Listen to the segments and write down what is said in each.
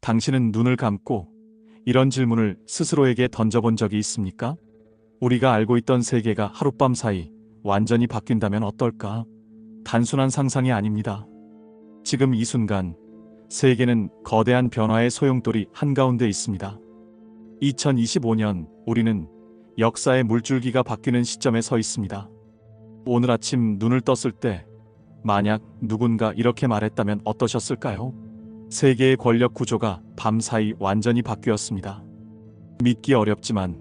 당신은 눈을 감고 이런 질문을 스스로에게 던져본 적이 있습니까? 우리가 알고 있던 세계가 하룻밤 사이 완전히 바뀐다면 어떨까? 단순한 상상이 아닙니다. 지금 이 순간 세계는 거대한 변화의 소용돌이 한가운데 있습니다. 2025년 우리는 역사의 물줄기가 바뀌는 시점에 서 있습니다. 오늘 아침 눈을 떴을 때 만약 누군가 이렇게 말했다면 어떠셨을까요? 세계의 권력 구조가 밤사이 완전히 바뀌었습니다. 믿기 어렵지만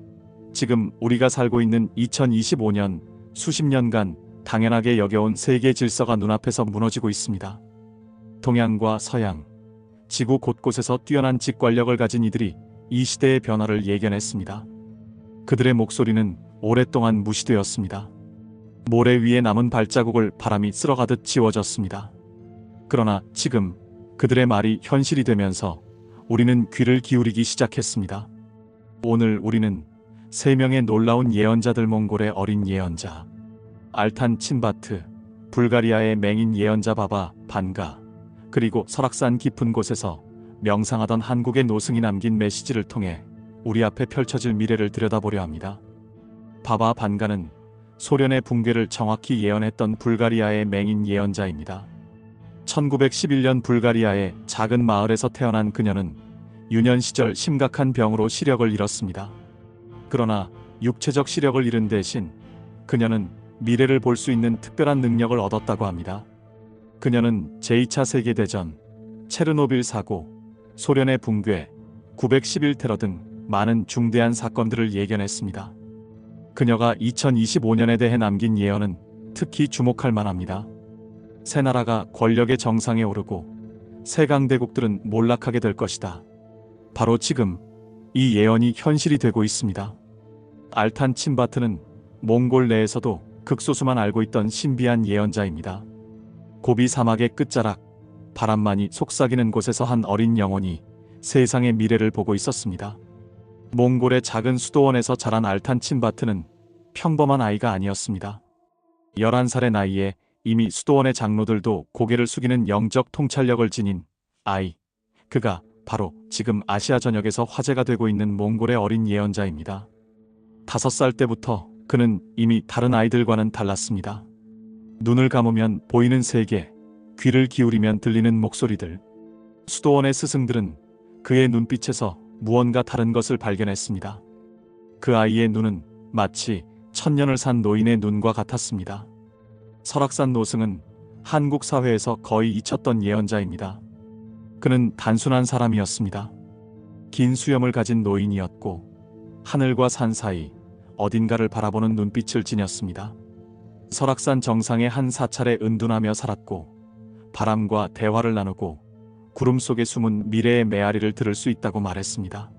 지금 우리가 살고 있는 2025년 수십 년간 당연하게 여겨온 세계 질서가 눈앞에서 무너지고 있습니다. 동양과 서양, 지구 곳곳에서 뛰어난 직관력을 가진 이들이 이 시대의 변화를 예견했습니다. 그들의 목소리는 오랫동안 무시되었습니다. 모래 위에 남은 발자국을 바람이 쓸어가듯 지워졌습니다. 그러나 지금 그들의 말이 현실이 되면서 우리는 귀를 기울이기 시작했습니다. 오늘 우리는 세 명의 놀라운 예언자들, 몽골의 어린 예언자 알탄 친바트, 불가리아의 맹인 예언자 바바 반가, 그리고 설악산 깊은 곳에서 명상하던 한국의 노승이 남긴 메시지를 통해 우리 앞에 펼쳐질 미래를 들여다보려 합니다. 바바 반가는 소련의 붕괴를 정확히 예언했던 불가리아의 맹인 예언자입니다. 1911년 불가리아의 작은 마을에서 태어난 그녀는 유년 시절 심각한 병으로 시력을 잃었습니다. 그러나 육체적 시력을 잃은 대신 그녀는 미래를 볼 수 있는 특별한 능력을 얻었다고 합니다. 그녀는 제2차 세계대전, 체르노빌 사고, 소련의 붕괴, 911 테러 등 많은 중대한 사건들을 예견했습니다. 그녀가 2025년에 대해 남긴 예언은 특히 주목할 만합니다. 새 나라가 권력의 정상에 오르고 새 강대국들은 몰락하게 될 것이다. 바로 지금 이 예언이 현실이 되고 있습니다. 알탄 친바트는 몽골 내에서도 극소수만 알고 있던 신비한 예언자입니다. 고비 사막의 끝자락, 바람만이 속삭이는 곳에서 한 어린 영혼이 세상의 미래를 보고 있었습니다. 몽골의 작은 수도원에서 자란 알탄 친바트는 평범한 아이가 아니었습니다. 11살의 나이에 이미 수도원의 장로들도 고개를 숙이는 영적 통찰력을 지닌 아이. 그가 바로 지금 아시아 전역에서 화제가 되고 있는 몽골의 어린 예언자입니다. 5살 때부터 그는 이미 다른 아이들과는 달랐습니다. 눈을 감으면 보이는 세계, 귀를 기울이면 들리는 목소리들. 수도원의 스승들은 그의 눈빛에서 무언가 다른 것을 발견했습니다. 그 아이의 눈은 마치 천년을 산 노인의 눈과 같았습니다. 설악산 노승은 한국 사회에서 거의 잊혔던 예언자입니다. 그는 단순한 사람이었습니다. 긴 수염을 가진 노인이었고 하늘과 산 사이 어딘가를 바라보는 눈빛을 지녔습니다. 설악산 정상의 한 사찰에 은둔하며 살았고 바람과 대화를 나누고 구름 속에 숨은 미래의 메아리를 들을 수 있다고 말했습니다.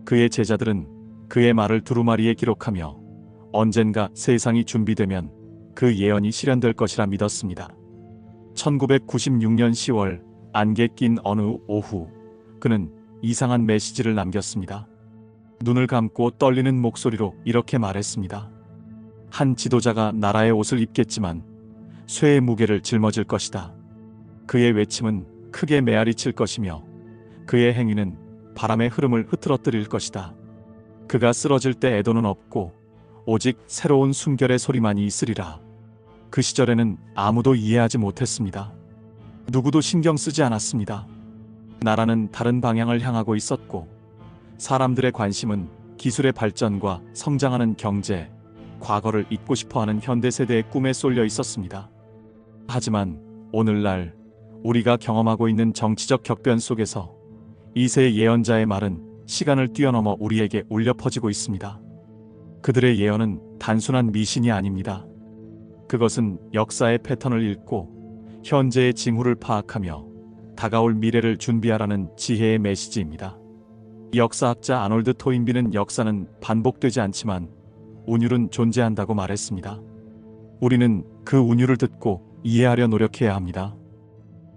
그의 제자들은 그의 말을 두루마리에 기록하며 언젠가 세상이 준비되면 그 예언이 실현될 것이라 믿었습니다. 1996년 10월 안개 낀 어느 오후 그는 이상한 메시지를 남겼습니다. 눈을 감고 떨리는 목소리로 이렇게 말했습니다. 한 지도자가 나라의 옷을 입겠지만 쇠의 무게를 짊어질 것이다. 그의 외침은 크게 메아리칠 것이며 그의 행위는 바람의 흐름을 흐트러뜨릴 것이다. 그가 쓰러질 때 애도는 없고 오직 새로운 숨결의 소리만이 있으리라. 그 시절에는 아무도 이해하지 못했습니다. 누구도 신경 쓰지 않았습니다. 나라는 다른 방향을 향하고 있었고 사람들의 관심은 기술의 발전과 성장하는 경제, 과거를 잊고 싶어하는 현대세대의 꿈에 쏠려 있었습니다. 하지만 오늘날 우리가 경험하고 있는 정치적 격변 속에서 이세 예언자의 말은 시간을 뛰어넘어 우리에게 울려 퍼지고 있습니다. 그들의 예언은 단순한 미신이 아닙니다. 그것은 역사의 패턴을 읽고 현재의 징후를 파악하며 다가올 미래를 준비하라는 지혜의 메시지입니다. 역사학자 아놀드 토인비는 역사는 반복되지 않지만 운율은 존재한다고 말했습니다. 우리는 그 운율을 듣고 이해하려 노력해야 합니다.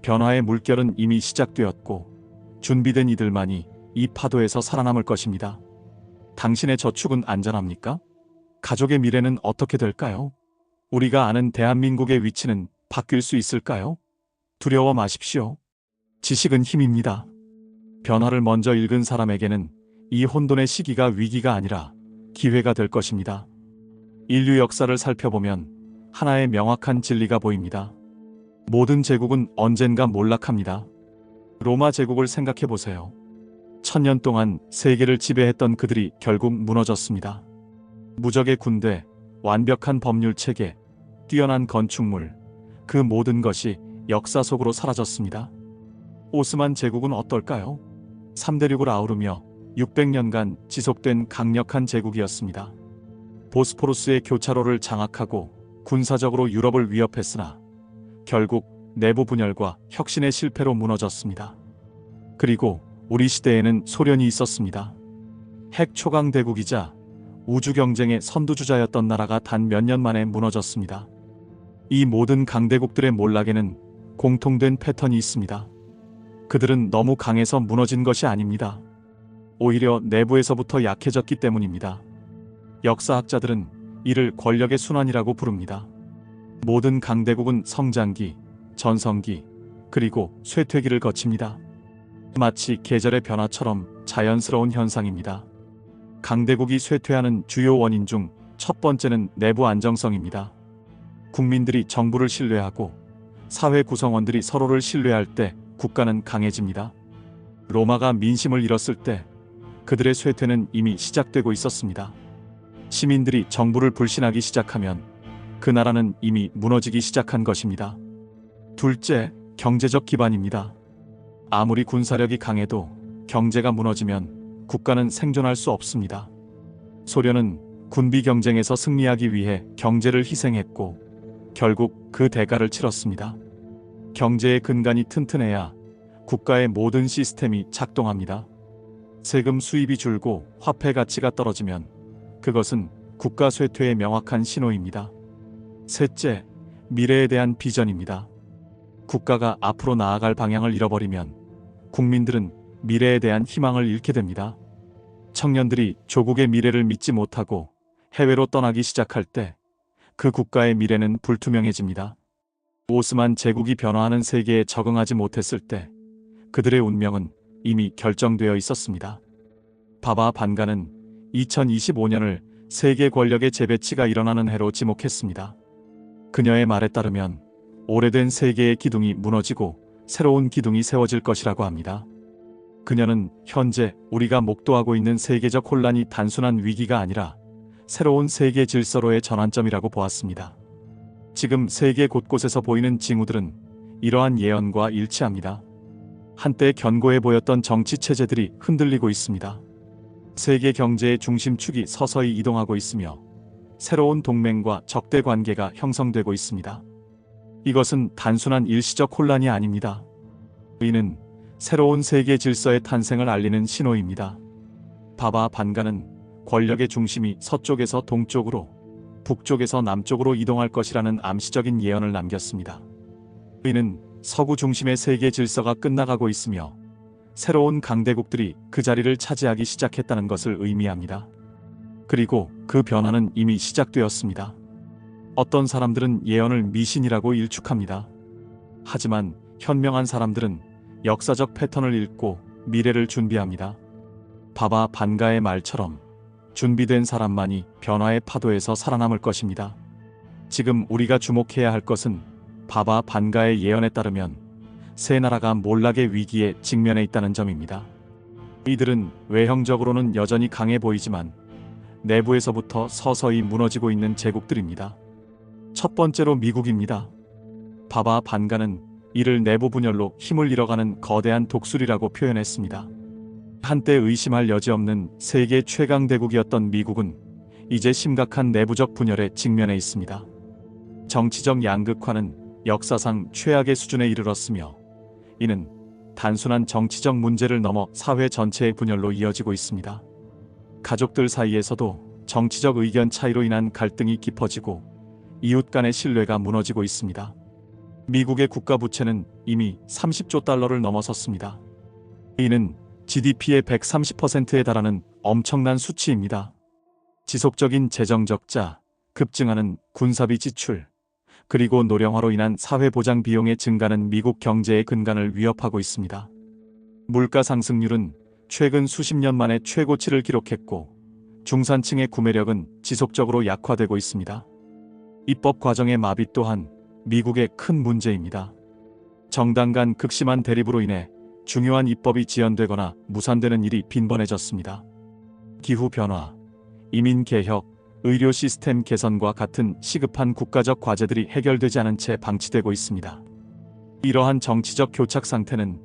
변화의 물결은 이미 시작되었고 준비된 이들만이 이 파도에서 살아남을 것입니다. 당신의 저축은 안전합니까? 가족의 미래는 어떻게 될까요? 우리가 아는 대한민국의 위치는 바뀔 수 있을까요? 두려워 마십시오. 지식은 힘입니다. 변화를 먼저 읽은 사람에게는 이 혼돈의 시기가 위기가 아니라 기회가 될 것입니다. 인류 역사를 살펴보면 하나의 명확한 진리가 보입니다. 모든 제국은 언젠가 몰락합니다. 로마 제국을 생각해 보세요. 1000년 동안 세계를 지배했던 그들이 결국 무너졌습니다. 무적의 군대, 완벽한 법률 체계, 뛰어난 건축물, 그 모든 것이 역사 속으로 사라졌습니다. 오스만 제국은 어떨까요? 3대륙을 아우르며 600년간 지속된 강력한 제국이었습니다. 보스포루스의 교차로를 장악하고 군사적으로 유럽을 위협했으나 결국 내부 분열과 혁신의 실패로 무너졌습니다. 그리고 우리 시대에는 소련이 있었습니다. 핵 초강 대국이자 우주 경쟁의 선두주자였던 나라가 단 몇 년 만에 무너졌습니다. 이 모든 강대국들의 몰락에는 공통된 패턴이 있습니다. 그들은 너무 강해서 무너진 것이 아닙니다. 오히려 내부에서부터 약해졌기 때문입니다. 역사학자들은 이를 권력의 순환이라고 부릅니다. 모든 강대국은 성장기, 전성기, 그리고 쇠퇴기를 거칩니다. 마치 계절의 변화처럼 자연스러운 현상입니다. 강대국이 쇠퇴하는 주요 원인 중 첫 번째는 내부 안정성입니다. 국민들이 정부를 신뢰하고 사회 구성원들이 서로를 신뢰할 때 국가는 강해집니다. 로마가 민심을 잃었을 때 그들의 쇠퇴는 이미 시작되고 있었습니다. 시민들이 정부를 불신하기 시작하면 그 나라는 이미 무너지기 시작한 것입니다. 둘째, 경제적 기반입니다. 아무리 군사력이 강해도 경제가 무너지면 국가는 생존할 수 없습니다. 소련은 군비 경쟁에서 승리하기 위해 경제를 희생했고 결국 그 대가를 치렀습니다. 경제의 근간이 튼튼해야 국가의 모든 시스템이 작동합니다. 세금 수입이 줄고 화폐 가치가 떨어지면 그것은 국가 쇠퇴의 명확한 신호입니다. 셋째, 미래에 대한 비전입니다. 국가가 앞으로 나아갈 방향을 잃어버리면 국민들은 미래에 대한 희망을 잃게 됩니다. 청년들이 조국의 미래를 믿지 못하고 해외로 떠나기 시작할 때 그 국가의 미래는 불투명해집니다. 오스만 제국이 변화하는 세계에 적응하지 못했을 때 그들의 운명은 이미 결정되어 있었습니다. 바바 반가는 2025년을 세계 권력의 재배치가 일어나는 해로 지목했습니다. 그녀의 말에 따르면 오래된 세계의 기둥이 무너지고 새로운 기둥이 세워질 것이라고 합니다. 그녀는 현재 우리가 목도하고 있는 세계적 혼란이 단순한 위기가 아니라 새로운 세계 질서로의 전환점이라고 보았습니다. 지금 세계 곳곳에서 보이는 징후들은 이러한 예언과 일치합니다. 한때 견고해 보였던 정치 체제들이 흔들리고 있습니다. 세계 경제의 중심축이 서서히 이동하고 있으며 새로운 동맹과 적대 관계가 형성되고 있습니다. 이것은 단순한 일시적 혼란이 아닙니다. 이는 새로운 세계 질서의 탄생을 알리는 신호입니다. 바바 반가는 권력의 중심이 서쪽에서 동쪽으로, 북쪽에서 남쪽으로 이동할 것이라는 암시적인 예언을 남겼습니다. 이는 서구 중심의 세계 질서가 끝나가고 있으며 새로운 강대국들이 그 자리를 차지하기 시작했다는 것을 의미합니다. 그리고 그 변화는 이미 시작되었습니다. 어떤 사람들은 예언을 미신이라고 일축합니다. 하지만 현명한 사람들은 역사적 패턴을 읽고 미래를 준비합니다. 바바 반가의 말처럼 준비된 사람만이 변화의 파도에서 살아남을 것입니다. 지금 우리가 주목해야 할 것은 바바 반가의 예언에 따르면 새 나라가 몰락의 위기에 직면해 있다는 점입니다. 이들은 외형적으로는 여전히 강해 보이지만 내부에서부터 서서히 무너지고 있는 제국들입니다. 첫 번째로 미국입니다. 바바 반가는 이를 내부 분열로 힘을 잃어가는 거대한 독수리라고 표현했습니다. 한때 의심할 여지 없는 세계 최강 대국이었던 미국은 이제 심각한 내부적 분열에 직면해 있습니다. 정치적 양극화는 역사상 최악의 수준에 이르렀으며 이는 단순한 정치적 문제를 넘어 사회 전체의 분열로 이어지고 있습니다. 가족들 사이에서도 정치적 의견 차이로 인한 갈등이 깊어지고 이웃 간의 신뢰가 무너지고 있습니다. 미국의 국가 부채는 이미 30조 달러를 넘어섰습니다. 이는 GDP의 130%에 달하는 엄청난 수치입니다. 지속적인 재정 적자, 급증하는 군사비 지출, 그리고 노령화로 인한 사회보장 비용의 증가는 미국 경제의 근간을 위협하고 있습니다. 물가 상승률은 최근 수십 년 만에 최고치를 기록했고 중산층의 구매력은 지속적으로 약화되고 있습니다. 입법 과정의 마비 또한 미국의 큰 문제입니다. 정당 간 극심한 대립으로 인해 중요한 입법이 지연되거나 무산되는 일이 빈번해졌습니다. 기후 변화, 이민 개혁, 의료 시스템 개선과 같은 시급한 국가적 과제들이 해결되지 않은 채 방치되고 있습니다. 이러한 정치적 교착 상태는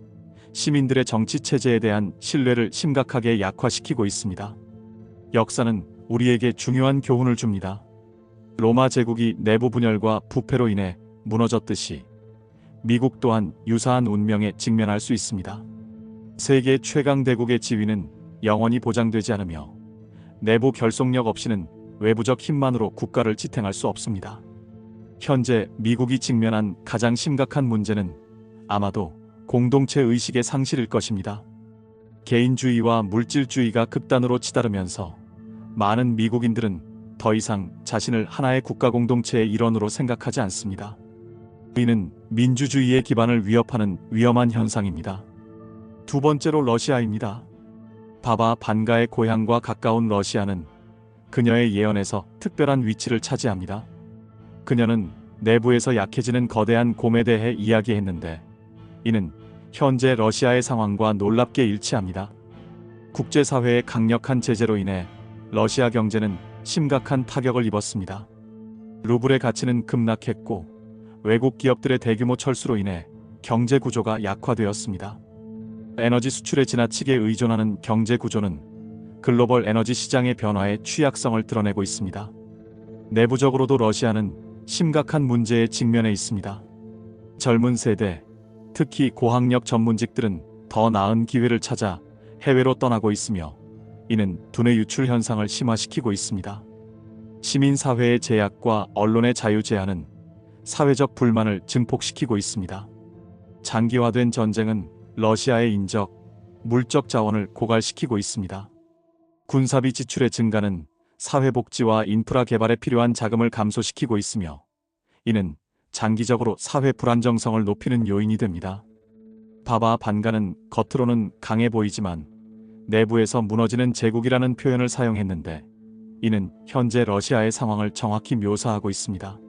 시민들의 정치 체제에 대한 신뢰를 심각하게 약화시키고 있습니다. 역사는 우리에게 중요한 교훈을 줍니다. 로마 제국이 내부 분열과 부패로 인해 무너졌듯이 미국 또한 유사한 운명에 직면할 수 있습니다. 세계 최강 대국의 지위는 영원히 보장되지 않으며 내부 결속력 없이는 외부적 힘만으로 국가를 지탱할 수 없습니다. 현재 미국이 직면한 가장 심각한 문제는 아마도 공동체 의식의 상실일 것입니다. 개인주의와 물질주의가 극단으로 치달으면서 많은 미국인들은 더 이상 자신을 하나의 국가 공동체의 일원으로 생각하지 않습니다. 이는 민주주의의 기반을 위협하는 위험한 현상입니다. 두 번째로 러시아입니다. 바바 반가의 고향과 가까운 러시아는 그녀의 예언에서 특별한 위치를 차지합니다. 그녀는 내부에서 약해지는 거대한 곰에 대해 이야기했는데 이는 현재 러시아의 상황과 놀랍게 일치합니다. 국제사회의 강력한 제재로 인해 러시아 경제는 심각한 타격을 입었습니다. 루블의 가치는 급락했고 외국 기업들의 대규모 철수로 인해 경제 구조가 약화되었습니다. 에너지 수출에 지나치게 의존하는 경제 구조는 글로벌 에너지 시장의 변화에 취약성을 드러내고 있습니다. 내부적으로도 러시아는 심각한 문제에 직면해 있습니다. 젊은 세대, 특히 고학력 전문직들은 더 나은 기회를 찾아 해외로 떠나고 있으며 이는 두뇌 유출 현상을 심화시키고 있습니다. 시민사회의 제약과 언론의 자유 제한은 사회적 불만을 증폭시키고 있습니다. 장기화된 전쟁은 러시아의 인적, 물적 자원을 고갈시키고 있습니다. 군사비 지출의 증가는 사회복지와 인프라 개발에 필요한 자금을 감소시키고 있으며 이는 장기적으로 사회 불안정성을 높이는 요인이 됩니다. 바바 반가는 겉으로는 강해 보이지만 내부에서 무너지는 제국이라는 표현을 사용했는데 이는 현재 러시아의 상황을 정확히 묘사하고 있습니다.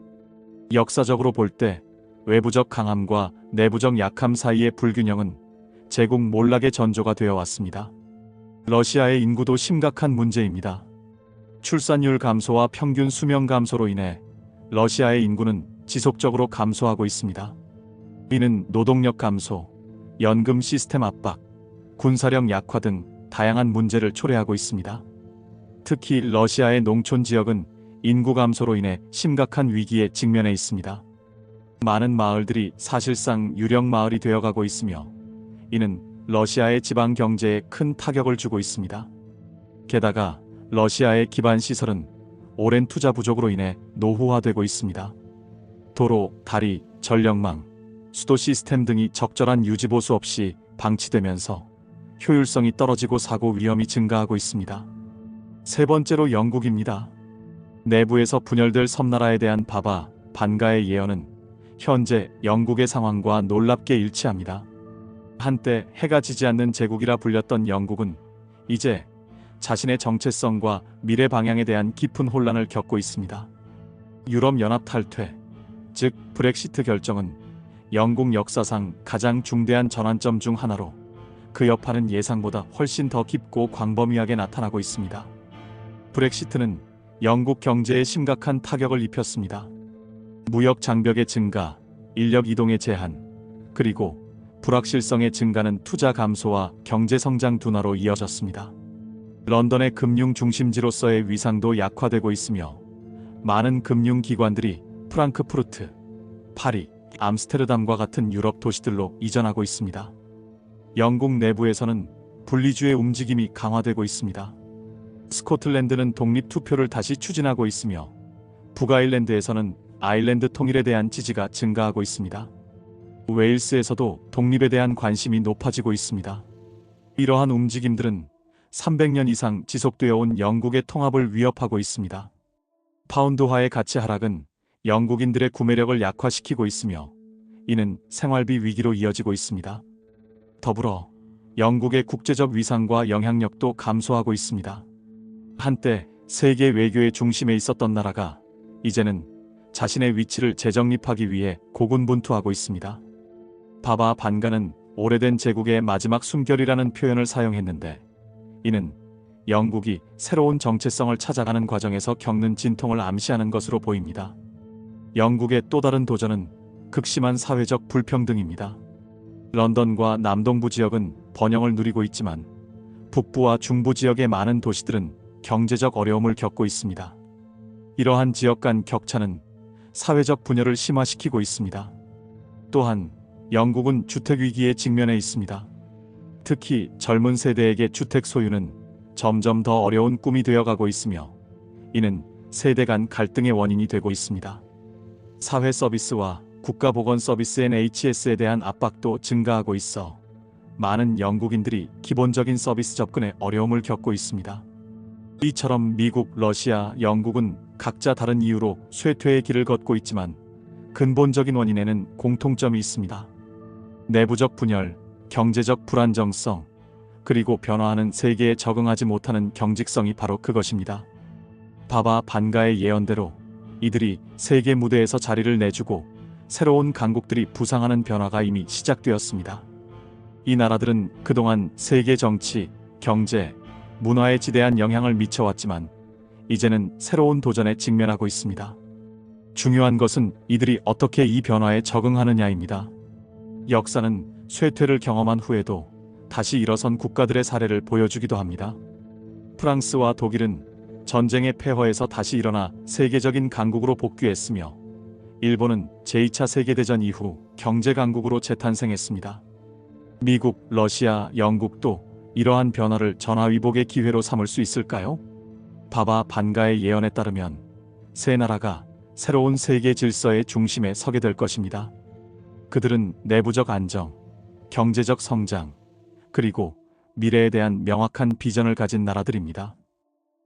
역사적으로 볼 때 외부적 강함과 내부적 약함 사이의 불균형은 제국 몰락의 전조가 되어 왔습니다. 러시아의 인구도 심각한 문제입니다. 출산율 감소와 평균 수명 감소로 인해 러시아의 인구는 지속적으로 감소하고 있습니다. 이는 노동력 감소, 연금 시스템 압박, 군사력 약화 등 다양한 문제를 초래하고 있습니다. 특히 러시아의 농촌 지역은 인구 감소로 인해 심각한 위기에 직면해 있습니다. 많은 마을들이 사실상 유령 마을이 되어가고 있으며 이는 러시아의 지방 경제에 큰 타격을 주고 있습니다. 게다가 러시아의 기반 시설은 오랜 투자 부족으로 인해 노후화되고 있습니다. 도로, 다리, 전력망, 수도 시스템 등이 적절한 유지보수 없이 방치되면서 효율성이 떨어지고 사고 위험이 증가하고 있습니다. 세 번째로 영국입니다. 내부에서 분열될 섬나라에 대한 바바 반가의 예언은 현재 영국의 상황과 놀랍게 일치합니다. 한때 해가 지지 않는 제국이라 불렸던 영국은 이제 자신의 정체성과 미래 방향에 대한 깊은 혼란을 겪고 있습니다. 유럽연합 탈퇴, 즉 브렉시트 결정은 영국 역사상 가장 중대한 전환점 중 하나로 그 여파는 예상보다 훨씬 더 깊고 광범위하게 나타나고 있습니다. 브렉시트는 영국 경제에 심각한 타격을 입혔습니다. 무역 장벽의 증가, 인력 이동의 제한, 그리고 불확실성의 증가는 투자 감소와 경제 성장 둔화로 이어졌습니다. 런던의 금융 중심지로서의 위상도 약화되고 있으며 많은 금융기관들이 프랑크푸르트, 파리, 암스테르담과 같은 유럽 도시들로 이전하고 있습니다. 영국 내부에서는 분리주의 움직임이 강화되고 있습니다. 스코틀랜드는 독립투표를 다시 추진하고 있으며 북아일랜드에서는 아일랜드 통일에 대한 지지가 증가하고 있습니다. 웨일스에서도 독립에 대한 관심이 높아지고 있습니다. 이러한 움직임들은 300년 이상 지속되어 온 영국의 통합을 위협하고 있습니다. 파운드화의 가치 하락은 영국인들의 구매력을 약화시키고 있으며 이는 생활비 위기로 이어지고 있습니다. 더불어 영국의 국제적 위상과 영향력도 감소하고 있습니다. 한때 세계 외교의 중심에 있었던 나라가 이제는 자신의 위치를 재정립하기 위해 고군분투하고 있습니다. 바바 반가는 오래된 제국의 마지막 숨결이라는 표현을 사용했는데, 이는 영국이 새로운 정체성을 찾아가는 과정에서 겪는 진통을 암시하는 것으로 보입니다. 영국의 또 다른 도전은 극심한 사회적 불평등입니다. 런던과 남동부 지역은 번영을 누리고 있지만 북부와 중부 지역의 많은 도시들은 경제적 어려움을 겪고 있습니다. 이러한 지역 간 격차는 사회적 분열을 심화시키고 있습니다. 또한 영국은 주택 위기에 직면해 있습니다. 특히 젊은 세대에게 주택 소유는 점점 더 어려운 꿈이 되어가고 있으며, 이는 세대 간 갈등의 원인이 되고 있습니다. 사회 서비스와 국가보건 서비스 NHS에 대한 압박도 증가하고 있어 많은 영국인들이 기본적인 서비스 접근에 어려움을 겪고 있습니다. 이처럼 미국, 러시아, 영국은 각자 다른 이유로 쇠퇴의 길을 걷고 있지만 근본적인 원인에는 공통점이 있습니다. 내부적 분열, 경제적 불안정성, 그리고 변화하는 세계에 적응하지 못하는 경직성이 바로 그것입니다. 바바 반가의 예언대로 이들이 세계 무대에서 자리를 내주고 새로운 강국들이 부상하는 변화가 이미 시작되었습니다. 이 나라들은 그동안 세계 정치, 경제, 문화에 지대한 영향을 미쳐왔지만 이제는 새로운 도전에 직면하고 있습니다. 중요한 것은 이들이 어떻게 이 변화에 적응하느냐입니다. 역사는 쇠퇴를 경험한 후에도 다시 일어선 국가들의 사례를 보여주기도 합니다. 프랑스와 독일은 전쟁의 폐허에서 다시 일어나 세계적인 강국으로 복귀했으며, 일본은 제2차 세계대전 이후 경제 강국으로 재탄생했습니다. 미국, 러시아, 영국도 이러한 변화를 전화위복의 기회로 삼을 수 있을까요? 바바 반가의 예언에 따르면 세 나라가 새로운 세계 질서의 중심에 서게 될 것입니다. 그들은 내부적 안정, 경제적 성장, 그리고 미래에 대한 명확한 비전을 가진 나라들입니다.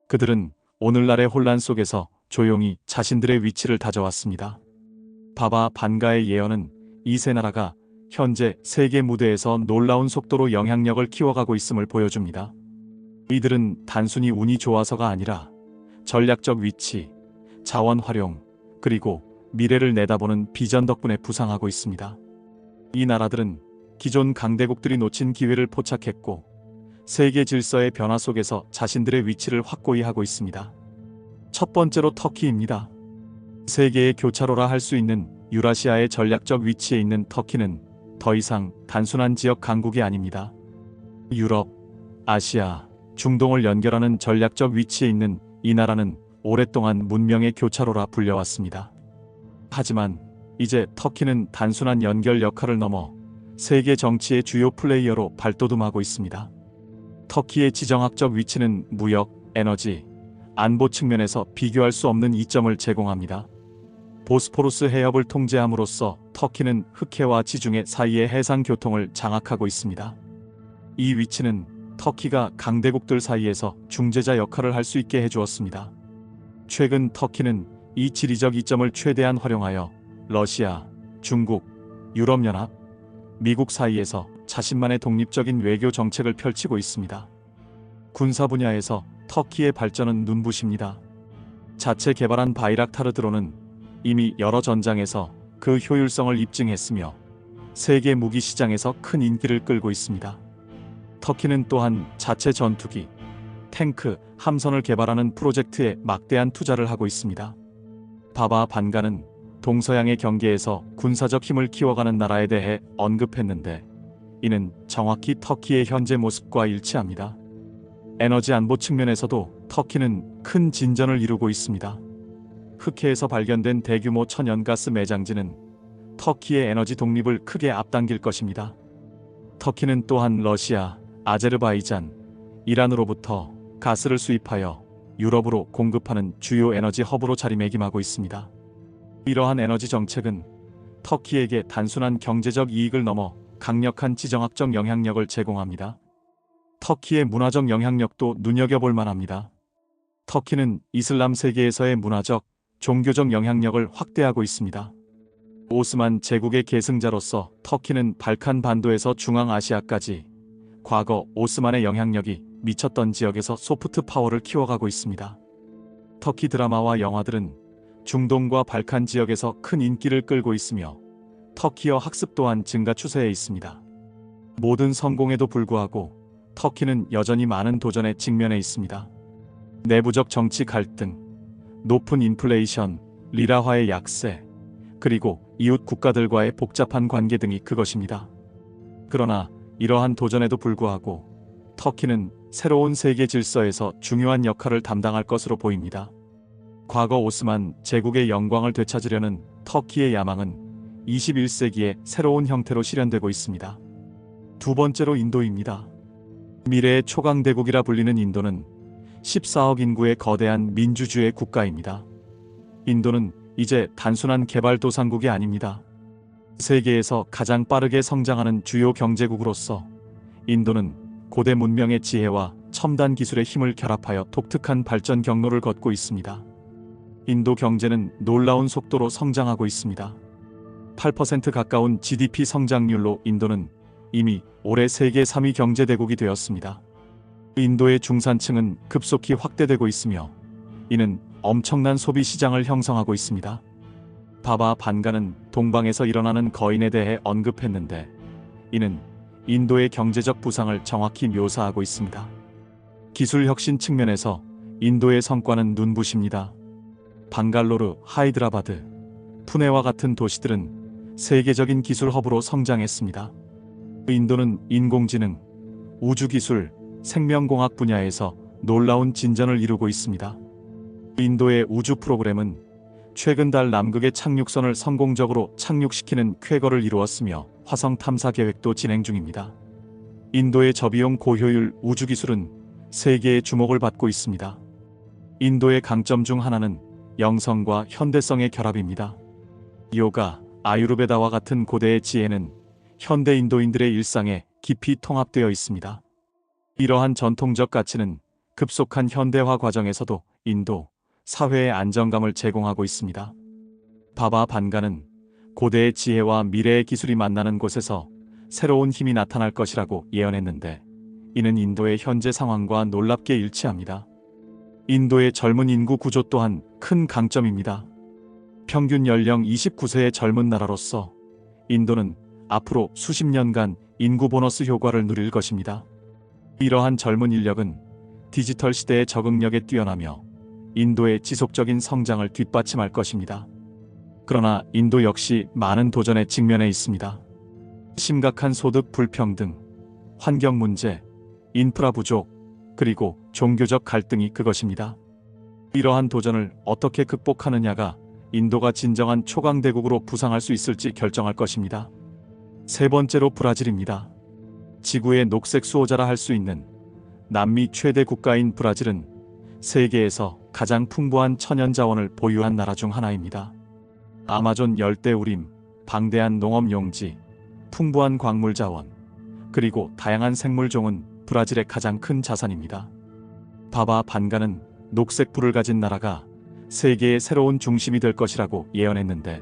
그들은 오늘날의 혼란 속에서 조용히 자신들의 위치를 다져왔습니다. 바바 반가의 예언은 이 세 나라가 현재 세계 무대에서 놀라운 속도로 영향력을 키워가고 있음을 보여줍니다. 이들은 단순히 운이 좋아서가 아니라 전략적 위치, 자원 활용, 그리고 미래를 내다보는 비전 덕분에 부상하고 있습니다. 이 나라들은 기존 강대국들이 놓친 기회를 포착했고 세계 질서의 변화 속에서 자신들의 위치를 확고히 하고 있습니다. 첫 번째로 터키입니다. 세계의 교차로라 할 수 있는 유라시아의 전략적 위치에 있는 터키는 더 이상 단순한 지역 강국이 아닙니다. 유럽, 아시아, 중동을 연결하는 전략적 위치에 있는 이 나라는 오랫동안 문명의 교차로라 불려왔습니다. 하지만 이제 터키는 단순한 연결 역할을 넘어 세계 정치의 주요 플레이어로 발돋움하고 있습니다. 터키의 지정학적 위치는 무역, 에너지, 안보 측면에서 비교할 수 없는 이점을 제공합니다. 보스포루스 해협을 통제함으로써 터키는 흑해와 지중해 사이의 해상 교통을 장악하고 있습니다. 이 위치는 터키가 강대국들 사이에서 중재자 역할을 할 수 있게 해주었습니다. 최근 터키는 이 지리적 이점을 최대한 활용하여 러시아, 중국, 유럽연합, 미국 사이에서 자신만의 독립적인 외교 정책을 펼치고 있습니다. 군사 분야에서 터키의 발전은 눈부십니다. 자체 개발한 바이락타르 드론은 이미 여러 전장에서 그 효율성을 입증했으며 세계 무기 시장에서 큰 인기를 끌고 있습니다. 터키는 또한 자체 전투기, 탱크, 함선을 개발하는 프로젝트에 막대한 투자를 하고 있습니다. 바바 반가는 동서양의 경계에서 군사적 힘을 키워가는 나라에 대해 언급했는데, 이는 정확히 터키의 현재 모습과 일치합니다. 에너지 안보 측면에서도 터키는 큰 진전을 이루고 있습니다. 흑해에서 발견된 대규모 천연가스 매장지는 터키의 에너지 독립을 크게 앞당길 것입니다. 터키는 또한 러시아, 아제르바이잔, 이란으로부터 가스를 수입하여 유럽으로 공급하는 주요 에너지 허브로 자리매김하고 있습니다. 이러한 에너지 정책은 터키에게 단순한 경제적 이익을 넘어 강력한 지정학적 영향력을 제공합니다. 터키의 문화적 영향력도 눈여겨볼 만합니다. 터키는 이슬람 세계에서의 문화적, 종교적 영향력을 확대하고 있습니다. 오스만 제국의 계승자로서 터키는 발칸 반도에서 중앙아시아까지 과거 오스만의 영향력이 미쳤던 지역에서 소프트 파워를 키워가고 있습니다. 터키 드라마와 영화들은 중동과 발칸 지역에서 큰 인기를 끌고 있으며 터키어 학습 또한 증가 추세에 있습니다. 모든 성공에도 불구하고 터키는 여전히 많은 도전에 직면해 있습니다. 내부적 정치 갈등, 높은 인플레이션, 리라화의 약세, 그리고 이웃 국가들과의 복잡한 관계 등이 그것입니다. 그러나 이러한 도전에도 불구하고 터키는 새로운 세계 질서에서 중요한 역할을 담당할 것으로 보입니다. 과거 오스만 제국의 영광을 되찾으려는 터키의 야망은 21세기의 새로운 형태로 실현되고 있습니다. 두 번째로 인도입니다. 미래의 초강대국이라 불리는 인도는 14억 인구의 거대한 민주주의 국가입니다. 인도는 이제 단순한 개발도상국이 아닙니다. 세계에서 가장 빠르게 성장하는 주요 경제국으로서 인도는 고대 문명의 지혜와 첨단 기술의 힘을 결합하여 독특한 발전 경로를 걷고 있습니다. 인도 경제는 놀라운 속도로 성장하고 있습니다. 8% 가까운 GDP 성장률로 인도는 이미 올해 세계 3위 경제대국이 되었습니다. 인도의 중산층은 급속히 확대되고 있으며 이는 엄청난 소비 시장을 형성하고 있습니다. 바바 반가는 동방에서 일어나는 거인에 대해 언급했는데 이는 인도의 경제적 부상을 정확히 묘사하고 있습니다. 기술 혁신 측면에서 인도의 성과는 눈부십니다. 방갈로르, 하이드라바드, 푸네와 같은 도시들은 세계적인 기술 허브로 성장했습니다. 인도는 인공지능, 우주기술, 생명공학 분야에서 놀라운 진전을 이루고 있습니다. 인도의 우주 프로그램은 최근 달 남극의 착륙선을 성공적으로 착륙시키는 쾌거를 이루었으며 화성 탐사 계획도 진행 중입니다. 인도의 저비용 고효율 우주기술은 세계의 주목을 받고 있습니다. 인도의 강점 중 하나는 영성과 현대성의 결합입니다. 요가, 아유르베다와 같은 고대의 지혜는 현대 인도인들의 일상에 깊이 통합되어 있습니다. 이러한 전통적 가치는 급속한 현대화 과정에서도 인도 사회의 안정감을 제공하고 있습니다. 바바 반가는 고대의 지혜와 미래의 기술이 만나는 곳에서 새로운 힘이 나타날 것이라고 예언했는데 이는 인도의 현재 상황과 놀랍게 일치합니다. 인도의 젊은 인구 구조 또한 큰 강점입니다. 평균 연령 29세의 젊은 나라로서 인도는 앞으로 수십 년간 인구 보너스 효과를 누릴 것입니다. 이러한 젊은 인력은 디지털 시대의 적응력에 뛰어나며 인도의 지속적인 성장을 뒷받침할 것입니다. 그러나 인도 역시 많은 도전에 직면해 있습니다. 심각한 소득 불평등, 환경 문제, 인프라 부족, 그리고 종교적 갈등이 그것입니다. 이러한 도전을 어떻게 극복하느냐가 인도가 진정한 초강대국으로 부상할 수 있을지 결정할 것입니다. 세 번째로 브라질입니다. 지구의 녹색 수호자라 할 수 있는 남미 최대 국가인 브라질은 세계에서 가장 풍부한 천연 자원을 보유한 나라 중 하나입니다. 아마존 열대우림, 방대한 농업 용지, 풍부한 광물 자원, 그리고 다양한 생물종은 브라질의 가장 큰 자산입니다. 바바 반가는 녹색 불을 가진 나라가 세계의 새로운 중심이 될 것이라고 예언했는데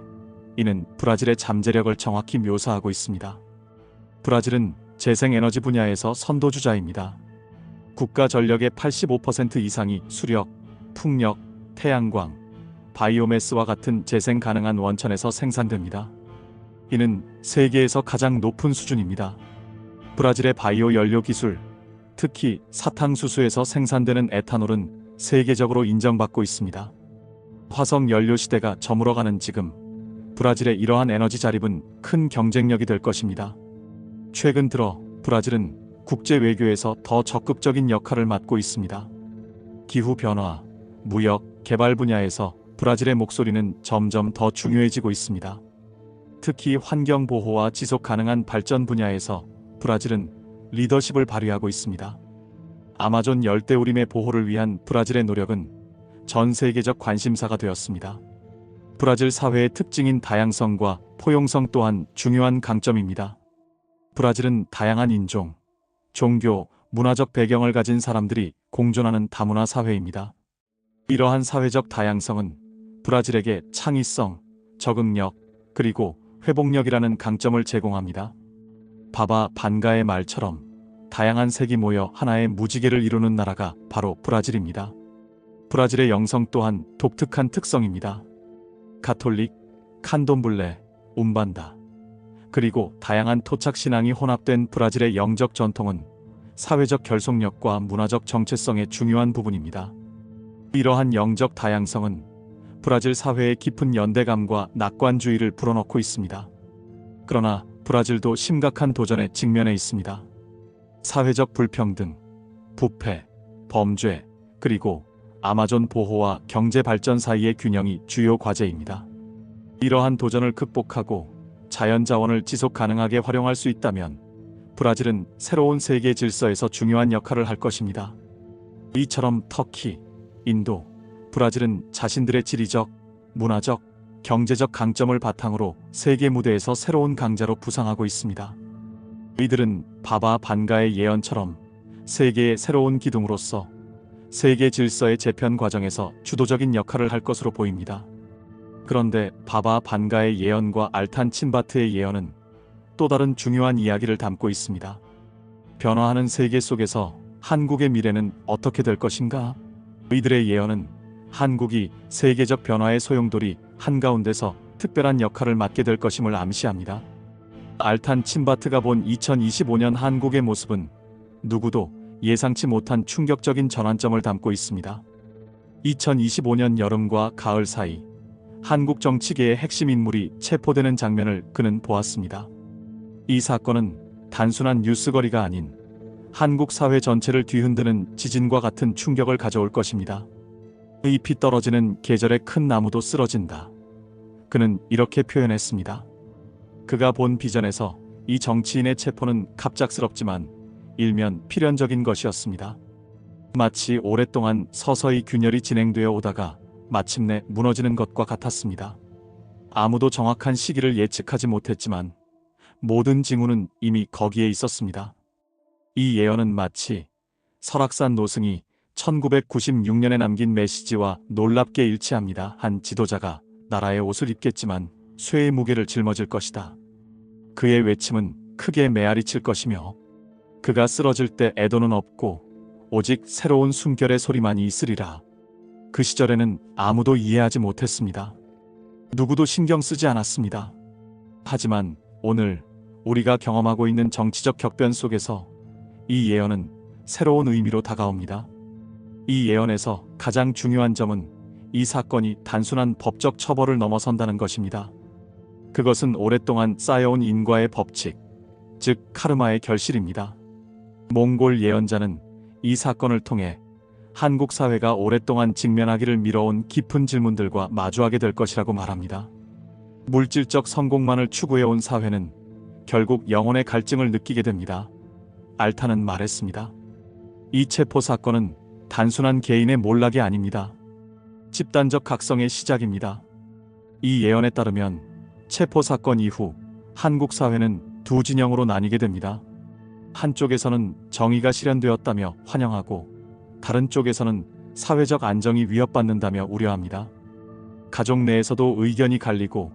이는 브라질의 잠재력을 정확히 묘사하고 있습니다. 브라질은 재생에너지 분야에서 선도주자입니다. 국가 전력의 85% 이상이 수력, 풍력, 태양광, 바이오매스와 같은 재생 가능한 원천에서 생산됩니다. 이는 세계에서 가장 높은 수준입니다. 브라질의 바이오 연료 기술, 특히 사탕수수에서 생산되는 에탄올은 세계적으로 인정받고 있습니다. 화석 연료 시대가 저물어가는 지금, 브라질의 이러한 에너지 자립은 큰 경쟁력이 될 것입니다. 최근 들어 브라질은 국제 외교에서 더 적극적인 역할을 맡고 있습니다. 기후 변화, 무역, 개발 분야에서 브라질의 목소리는 점점 더 중요해지고 있습니다. 특히 환경 보호와 지속 가능한 발전 분야에서 브라질은 리더십을 발휘하고 있습니다. 아마존 열대우림의 보호를 위한 브라질의 노력은 전 세계적 관심사가 되었습니다. 브라질 사회의 특징인 다양성과 포용성 또한 중요한 강점입니다. 브라질은 다양한 인종, 종교, 문화적 배경을 가진 사람들이 공존하는 다문화 사회입니다. 이러한 사회적 다양성은 브라질에게 창의성, 적응력, 그리고 회복력이라는 강점을 제공합니다. 바바 반가의 말처럼 다양한 색이 모여 하나의 무지개를 이루는 나라가 바로 브라질입니다. 브라질의 영성 또한 독특한 특성입니다. 가톨릭, 칸돔블레, 움반다, 그리고 다양한 토착 신앙이 혼합된 브라질의 영적 전통은 사회적 결속력과 문화적 정체성의 중요한 부분입니다. 이러한 영적 다양성은 브라질 사회의 깊은 연대감과 낙관주의를 불어넣고 있습니다. 그러나 브라질도 심각한 도전에 직면해 있습니다. 사회적 불평등, 부패, 범죄, 그리고 아마존 보호와 경제 발전 사이의 균형이 주요 과제입니다. 이러한 도전을 극복하고 자연 자원을 지속 가능하게 활용할 수 있다면 브라질은 새로운 세계 질서에서 중요한 역할을 할 것입니다. 이처럼 터키, 인도, 브라질은 자신들의 지리적, 문화적, 경제적 강점을 바탕으로 세계 무대에서 새로운 강자로 부상하고 있습니다. 이들은 바바 반가의 예언처럼 세계의 새로운 기둥으로서 세계 질서의 재편 과정에서 주도적인 역할을 할 것으로 보입니다. 그런데 바바 반가의 예언과 알탄 친바트의 예언은 또 다른 중요한 이야기를 담고 있습니다. 변화하는 세계 속에서 한국의 미래는 어떻게 될 것인가? 이들의 예언은 한국이 세계적 변화의 소용돌이 한가운데서 특별한 역할을 맡게 될 것임을 암시합니다. 알탄 친바트가 본 2025년 한국의 모습은 누구도 예상치 못한 충격적인 전환점을 담고 있습니다. 2025년 여름과 가을 사이 한국 정치계의 핵심 인물이 체포되는 장면을 그는 보았습니다. 이 사건은 단순한 뉴스거리가 아닌 한국 사회 전체를 뒤흔드는 지진과 같은 충격을 가져올 것입니다. 잎이 떨어지는 계절에 큰 나무도 쓰러진다. 그는 이렇게 표현했습니다. 그가 본 비전에서 이 정치인의 체포는 갑작스럽지만 일면 필연적인 것이었습니다. 마치 오랫동안 서서히 균열이 진행되어 오다가 마침내 무너지는 것과 같았습니다. 아무도 정확한 시기를 예측하지 못했지만 모든 징후는 이미 거기에 있었습니다. 이 예언은 마치 설악산 노승이 1996년에 남긴 메시지와 놀랍게 일치합니다. 한 지도자가 나라의 옷을 입겠지만 쇠의 무게를 짊어질 것이다. 그의 외침은 크게 메아리칠 것이며 그가 쓰러질 때 애도는 없고 오직 새로운 숨결의 소리만이 있으리라. 그 시절에는 아무도 이해하지 못했습니다. 누구도 신경 쓰지 않았습니다. 하지만 오늘 우리가 경험하고 있는 정치적 격변 속에서 이 예언은 새로운 의미로 다가옵니다. 이 예언에서 가장 중요한 점은 이 사건이 단순한 법적 처벌을 넘어선다는 것입니다. 그것은 오랫동안 쌓여온 인과의 법칙, 즉 카르마의 결실입니다. 몽골 예언자는 이 사건을 통해 한국 사회가 오랫동안 직면하기를 미뤄온 깊은 질문들과 마주하게 될 것이라고 말합니다. 물질적 성공만을 추구해온 사회는 결국 영혼의 갈증을 느끼게 됩니다. 알탄은 말했습니다. 이 체포 사건은 단순한 개인의 몰락이 아닙니다. 집단적 각성의 시작입니다. 이 예언에 따르면 체포 사건 이후 한국 사회는 두 진영으로 나뉘게 됩니다. 한쪽에서는 정의가 실현되었다며 환영하고 다른 쪽에서는 사회적 안정이 위협받는다며 우려합니다. 가족 내에서도 의견이 갈리고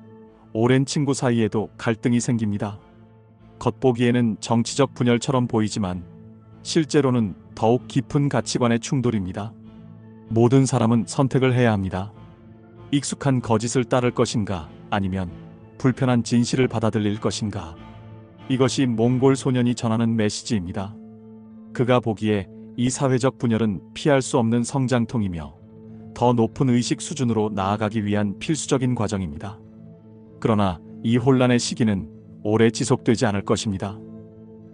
오랜 친구 사이에도 갈등이 생깁니다. 겉보기에는 정치적 분열처럼 보이지만 실제로는 더욱 깊은 가치관의 충돌입니다. 모든 사람은 선택을 해야 합니다. 익숙한 거짓을 따를 것인가 아니면 불편한 진실을 받아들일 것인가. 이것이 몽골 소년이 전하는 메시지입니다. 그가 보기에 이 사회적 분열은 피할 수 없는 성장통이며 더 높은 의식 수준으로 나아가기 위한 필수적인 과정입니다. 그러나 이 혼란의 시기는 오래 지속되지 않을 것입니다.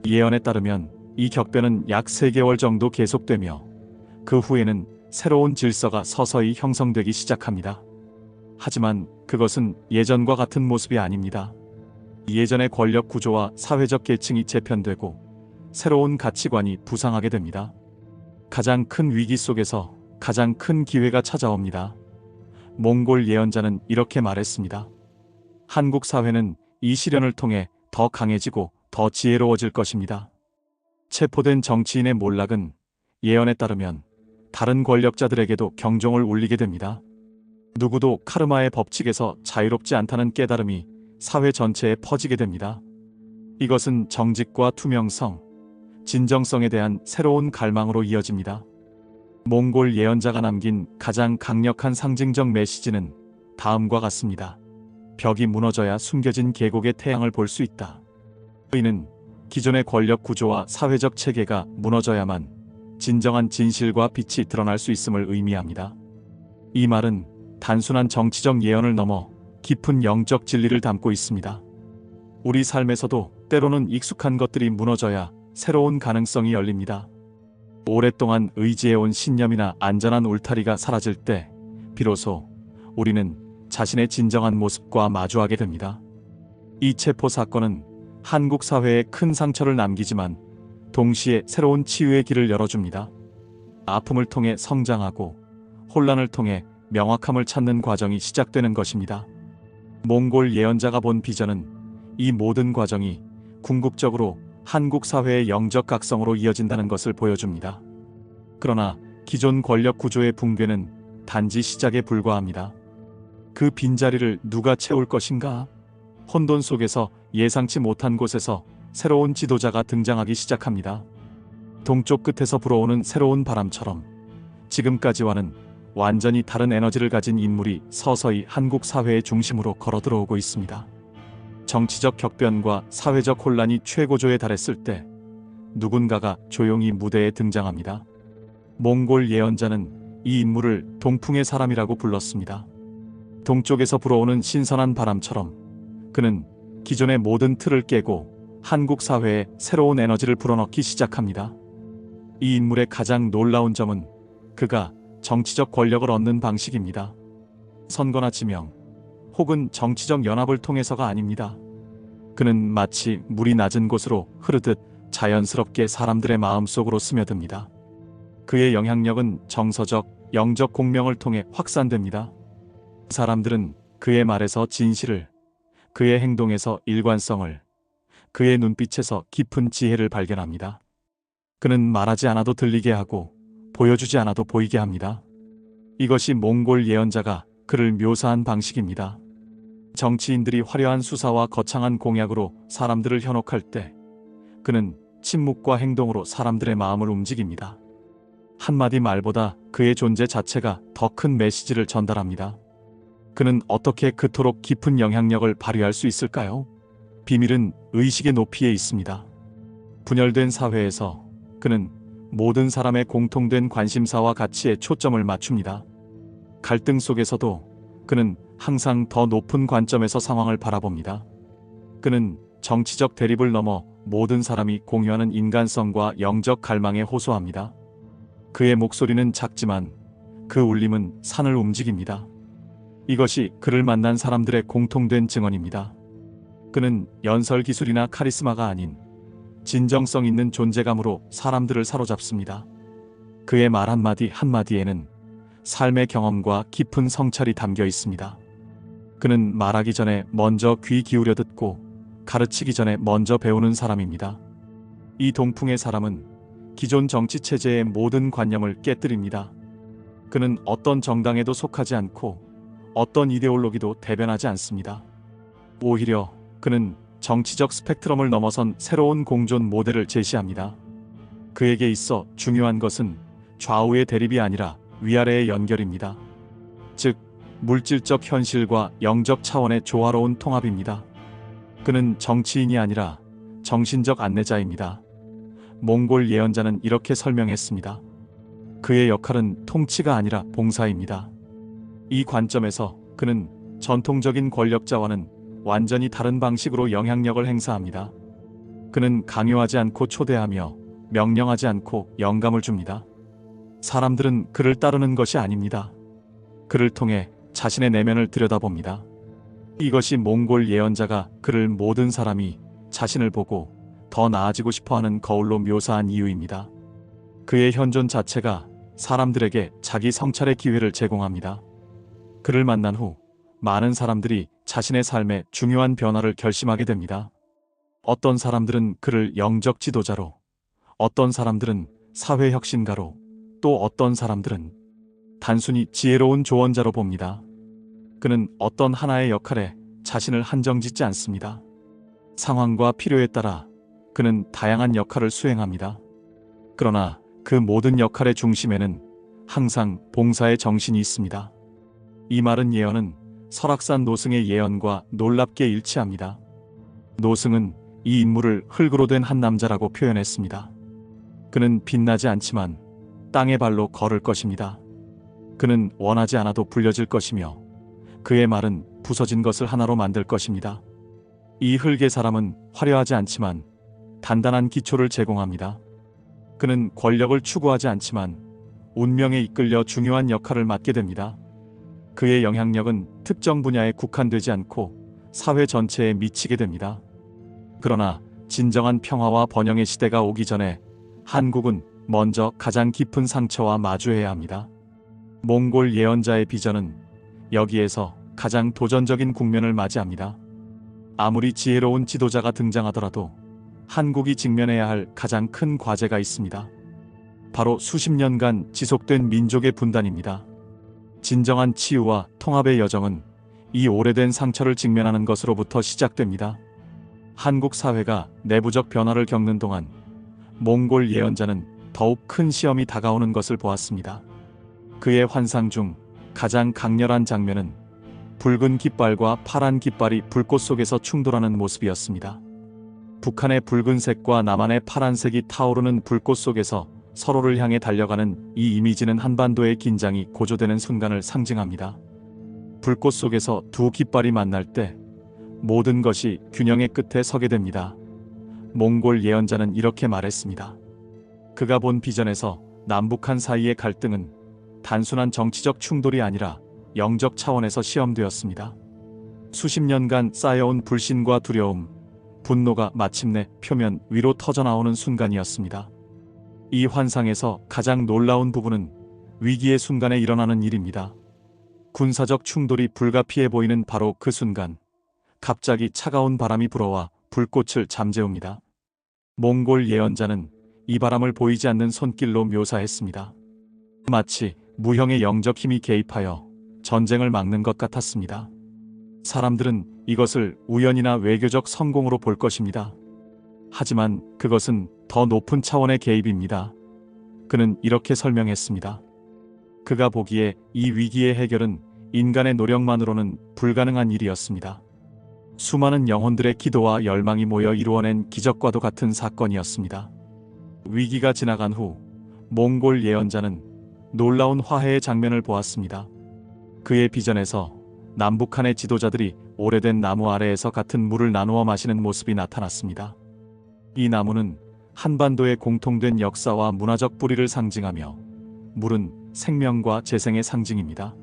예언에 따르면 이 격변은 약 3개월 정도 계속되며 그 후에는 새로운 질서가 서서히 형성되기 시작합니다. 하지만 그것은 예전과 같은 모습이 아닙니다. 예전의 권력 구조와 사회적 계층이 재편되고 새로운 가치관이 부상하게 됩니다. 가장 큰 위기 속에서 가장 큰 기회가 찾아옵니다. 몽골 예언자는 이렇게 말했습니다. 한국 사회는 이 시련을 통해 더 강해지고 더 지혜로워질 것입니다. 체포된 정치인의 몰락은 예언에 따르면 다른 권력자들에게도 경종을 울리게 됩니다. 누구도 카르마의 법칙에서 자유롭지 않다는 깨달음이 사회 전체에 퍼지게 됩니다. 이것은 정직과 투명성, 진정성에 대한 새로운 갈망으로 이어집니다. 몽골 예언자가 남긴 가장 강력한 상징적 메시지는 다음과 같습니다. 벽이 무너져야 숨겨진 계곡의 태양을 볼 수 있다. 이는 기존의 권력 구조와 사회적 체계가 무너져야만 진정한 진실과 빛이 드러날 수 있음을 의미합니다. 이 말은 단순한 정치적 예언을 넘어 깊은 영적 진리를 담고 있습니다. 우리 삶에서도 때로는 익숙한 것들이 무너져야 새로운 가능성이 열립니다. 오랫동안 의지해온 신념이나 안전한 울타리가 사라질 때 비로소 우리는 자신의 진정한 모습과 마주하게 됩니다. 이 체포 사건은 한국 사회에 큰 상처를 남기지만 동시에 새로운 치유의 길을 열어줍니다. 아픔을 통해 성장하고 혼란을 통해 명확함을 찾는 과정이 시작되는 것입니다. 몽골 예언자가 본 비전은 이 모든 과정이 궁극적으로 한국 사회의 영적 각성으로 이어진다는 것을 보여줍니다. 그러나 기존 권력 구조의 붕괴는 단지 시작에 불과합니다. 그 빈자리를 누가 채울 것인가? 혼돈 속에서 예상치 못한 곳에서 새로운 지도자가 등장하기 시작합니다. 동쪽 끝에서 불어오는 새로운 바람처럼 지금까지와는 완전히 다른 에너지를 가진 인물이 서서히 한국 사회의 중심으로 걸어들어오고 있습니다. 정치적 격변과 사회적 혼란이 최고조에 달했을 때 누군가가 조용히 무대에 등장합니다. 몽골 예언자는 이 인물을 동풍의 사람이라고 불렀습니다. 동쪽에서 불어오는 신선한 바람처럼 그는 기존의 모든 틀을 깨고 한국 사회에 새로운 에너지를 불어넣기 시작합니다. 이 인물의 가장 놀라운 점은 그가 정치적 권력을 얻는 방식입니다. 선거나 지명, 혹은 정치적 연합을 통해서가 아닙니다. 그는 마치 물이 낮은 곳으로 흐르듯 자연스럽게 사람들의 마음속으로 스며듭니다. 그의 영향력은 정서적, 영적 공명을 통해 확산됩니다. 사람들은 그의 말에서 진실을, 그의 행동에서 일관성을, 그의 눈빛에서 깊은 지혜를 발견합니다. 그는 말하지 않아도 들리게 하고 보여주지 않아도 보이게 합니다. 이것이 몽골 예언자가 그를 묘사한 방식입니다. 정치인들이 화려한 수사와 거창한 공약으로 사람들을 현혹할 때 그는 침묵과 행동으로 사람들의 마음을 움직입니다. 한마디 말보다 그의 존재 자체가 더 큰 메시지를 전달합니다. 그는 어떻게 그토록 깊은 영향력을 발휘할 수 있을까요? 비밀은 의식의 높이에 있습니다. 분열된 사회에서 그는 모든 사람의 공통된 관심사와 가치에 초점을 맞춥니다. 갈등 속에서도 그는 항상 더 높은 관점에서 상황을 바라봅니다. 그는 정치적 대립을 넘어 모든 사람이 공유하는 인간성과 영적 갈망에 호소합니다. 그의 목소리는 작지만 그 울림은 산을 움직입니다. 이것이 그를 만난 사람들의 공통된 증언입니다. 그는 연설 기술이나 카리스마가 아닌 진정성 있는 존재감으로 사람들을 사로잡습니다. 그의 말 한마디 한마디에는 삶의 경험과 깊은 성찰이 담겨 있습니다. 그는 말하기 전에 먼저 귀 기울여 듣고 가르치기 전에 먼저 배우는 사람입니다. 이 동풍의 사람은 기존 정치 체제의 모든 관념을 깨뜨립니다. 그는 어떤 정당에도 속하지 않고 어떤 이데올로기도 대변하지 않습니다. 오히려 그는 정치적 스펙트럼을 넘어선 새로운 공존 모델을 제시합니다. 그에게 있어 중요한 것은 좌우의 대립이 아니라 위아래의 연결입니다. 즉, 물질적 현실과 영적 차원의 조화로운 통합입니다. 그는 정치인이 아니라 정신적 안내자입니다. 몽골 예언자는 이렇게 설명했습니다. 그의 역할은 통치가 아니라 봉사입니다. 이 관점에서 그는 전통적인 권력자와는 완전히 다른 방식으로 영향력을 행사합니다. 그는 강요하지 않고 초대하며 명령하지 않고 영감을 줍니다. 사람들은 그를 따르는 것이 아닙니다. 그를 통해 자신의 내면을 들여다봅니다. 이것이 몽골 예언자가 그를 모든 사람이 자신을 보고 더 나아지고 싶어하는 거울로 묘사한 이유입니다. 그의 현존 자체가 사람들에게 자기 성찰의 기회를 제공합니다. 그를 만난 후 많은 사람들이 자신의 삶에 중요한 변화를 결심하게 됩니다. 어떤 사람들은 그를 영적 지도자로, 어떤 사람들은 사회혁신가로, 또 어떤 사람들은 단순히 지혜로운 조언자로 봅니다. 그는 어떤 하나의 역할에 자신을 한정짓지 않습니다. 상황과 필요에 따라 그는 다양한 역할을 수행합니다. 그러나 그 모든 역할의 중심에는 항상 봉사의 정신이 있습니다. 이 말은 예언은 설악산 노승의 예언과 놀랍게 일치합니다. 노승은 이 인물을 흙으로 된 한 남자라고 표현했습니다. 그는 빛나지 않지만 땅의 발로 걸을 것입니다. 그는 원하지 않아도 불려질 것이며 그의 말은 부서진 것을 하나로 만들 것입니다. 이 흙의 사람은 화려하지 않지만 단단한 기초를 제공합니다. 그는 권력을 추구하지 않지만 운명에 이끌려 중요한 역할을 맡게 됩니다. 그의 영향력은 특정 분야에 국한되지 않고 사회 전체에 미치게 됩니다. 그러나 진정한 평화와 번영의 시대가 오기 전에 한국은 먼저 가장 깊은 상처와 마주해야 합니다. 몽골 예언자의 비전은 여기에서 가장 도전적인 국면을 맞이합니다. 아무리 지혜로운 지도자가 등장하더라도 한국이 직면해야 할 가장 큰 과제가 있습니다. 바로 수십 년간 지속된 민족의 분단입니다. 진정한 치유와 통합의 여정은 이 오래된 상처를 직면하는 것으로부터 시작됩니다. 한국 사회가 내부적 변화를 겪는 동안 몽골 예언자는 더욱 큰 시험이 다가오는 것을 보았습니다. 그의 환상 중 가장 강렬한 장면은 붉은 깃발과 파란 깃발이 불꽃 속에서 충돌하는 모습이었습니다. 북한의 붉은색과 남한의 파란색이 타오르는 불꽃 속에서 서로를 향해 달려가는 이 이미지는 한반도의 긴장이 고조되는 순간을 상징합니다. 불꽃 속에서 두 깃발이 만날 때 모든 것이 균형의 끝에 서게 됩니다. 몽골 예언자는 이렇게 말했습니다. 그가 본 비전에서 남북한 사이의 갈등은 단순한 정치적 충돌이 아니라 영적 차원에서 시험되었습니다. 수십 년간 쌓여온 불신과 두려움, 분노가 마침내 표면 위로 터져나오는 순간이었습니다. 이 환상에서 가장 놀라운 부분은 위기의 순간에 일어나는 일입니다. 군사적 충돌이 불가피해 보이는 바로 그 순간, 갑자기 차가운 바람이 불어와 불꽃을 잠재웁니다. 몽골 예언자는 이 바람을 보이지 않는 손길로 묘사했습니다. 마치 무형의 영적 힘이 개입하여 전쟁을 막는 것 같았습니다. 사람들은 이것을 우연이나 외교적 성공으로 볼 것입니다. 하지만 그것은 더 높은 차원의 개입입니다. 그는 이렇게 설명했습니다. 그가 보기에 이 위기의 해결은 인간의 노력만으로는 불가능한 일이었습니다. 수많은 영혼들의 기도와 열망이 모여 이루어낸 기적과도 같은 사건이었습니다. 위기가 지나간 후 몽골 예언자는 놀라운 화해의 장면을 보았습니다. 그의 비전에서 남북한의 지도자들이 오래된 나무 아래에서 같은 물을 나누어 마시는 모습이 나타났습니다. 이 나무는 한반도의 공통된 역사와 문화적 뿌리를 상징하며 물은 생명과 재생의 상징입니다.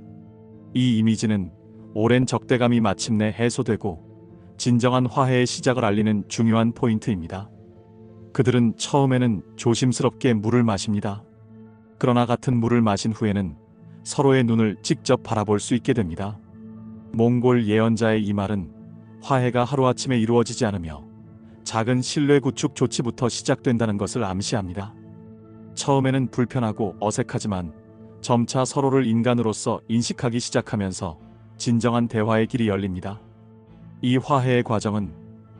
이 이미지는 오랜 적대감이 마침내 해소되고 진정한 화해의 시작을 알리는 중요한 포인트입니다. 그들은 처음에는 조심스럽게 물을 마십니다. 그러나 같은 물을 마신 후에는 서로의 눈을 직접 바라볼 수 있게 됩니다. 몽골 예언자의 이 말은 화해가 하루아침에 이루어지지 않으며 작은 신뢰 구축 조치부터 시작된다는 것을 암시합니다. 처음에는 불편하고 어색하지만 점차 서로를 인간으로서 인식하기 시작하면서 진정한 대화의 길이 열립니다. 이 화해의 과정은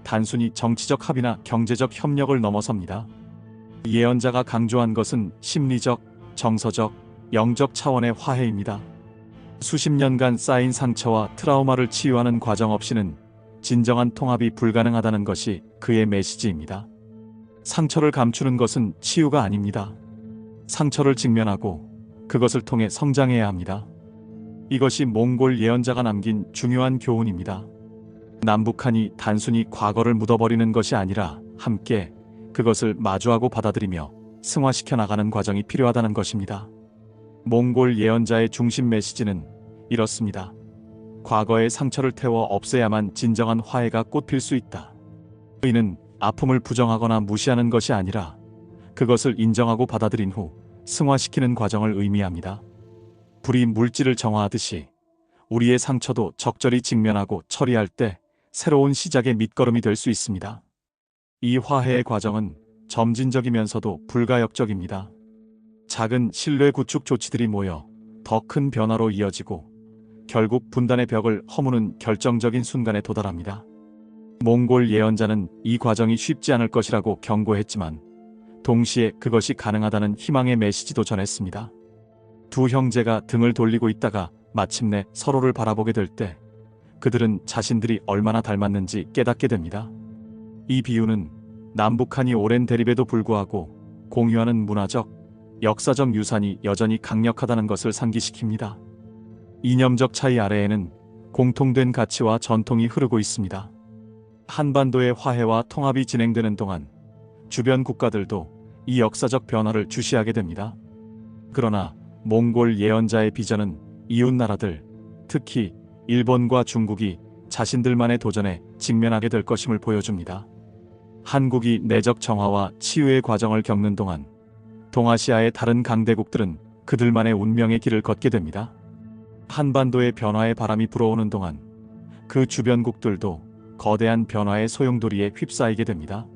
단순히 정치적 합의나 경제적 협력을 넘어섭니다. 예언자가 강조한 것은 심리적, 정서적, 영적 차원의 화해입니다. 수십 년간 쌓인 상처와 트라우마를 치유하는 과정 없이는 진정한 통합이 불가능하다는 것이 그의 메시지입니다. 상처를 감추는 것은 치유가 아닙니다. 상처를 직면하고 그것을 통해 성장해야 합니다. 이것이 몽골 예언자가 남긴 중요한 교훈입니다. 남북한이 단순히 과거를 묻어버리는 것이 아니라 함께 그것을 마주하고 받아들이며 승화시켜 나가는 과정이 필요하다는 것입니다. 몽골 예언자의 중심 메시지는 이렇습니다. 과거의 상처를 태워 없애야만 진정한 화해가 꽃필 수 있다. 이는 아픔을 부정하거나 무시하는 것이 아니라 그것을 인정하고 받아들인 후 승화시키는 과정을 의미합니다. 불이 물질을 정화하듯이 우리의 상처도 적절히 직면하고 처리할 때 새로운 시작의 밑거름이 될 수 있습니다. 이 화해의 과정은 점진적이면서도 불가역적입니다. 작은 신뢰 구축 조치들이 모여 더 큰 변화로 이어지고 결국 분단의 벽을 허무는 결정적인 순간에 도달합니다. 몽골 예언자는 이 과정이 쉽지 않을 것이라고 경고했지만 동시에 그것이 가능하다는 희망의 메시지도 전했습니다. 두 형제가 등을 돌리고 있다가 마침내 서로를 바라보게 될 때 그들은 자신들이 얼마나 닮았는지 깨닫게 됩니다. 이 비유는 남북한이 오랜 대립에도 불구하고 공유하는 문화적, 역사적 유산이 여전히 강력하다는 것을 상기시킵니다. 이념적 차이 아래에는 공통된 가치와 전통이 흐르고 있습니다. 한반도의 화해와 통합이 진행되는 동안 주변 국가들도 이 역사적 변화를 주시하게 됩니다. 그러나 몽골 예언자의 비전은 이웃 나라들, 특히 일본과 중국이 자신들만의 도전에 직면하게 될 것임을 보여줍니다. 한국이 내적 정화와 치유의 과정을 겪는 동안 동아시아의 다른 강대국들은 그들만의 운명의 길을 걷게 됩니다. 한반도의 변화의 바람이 불어오는 동안 그 주변국들도 거대한 변화의 소용돌이에 휩싸이게 됩니다.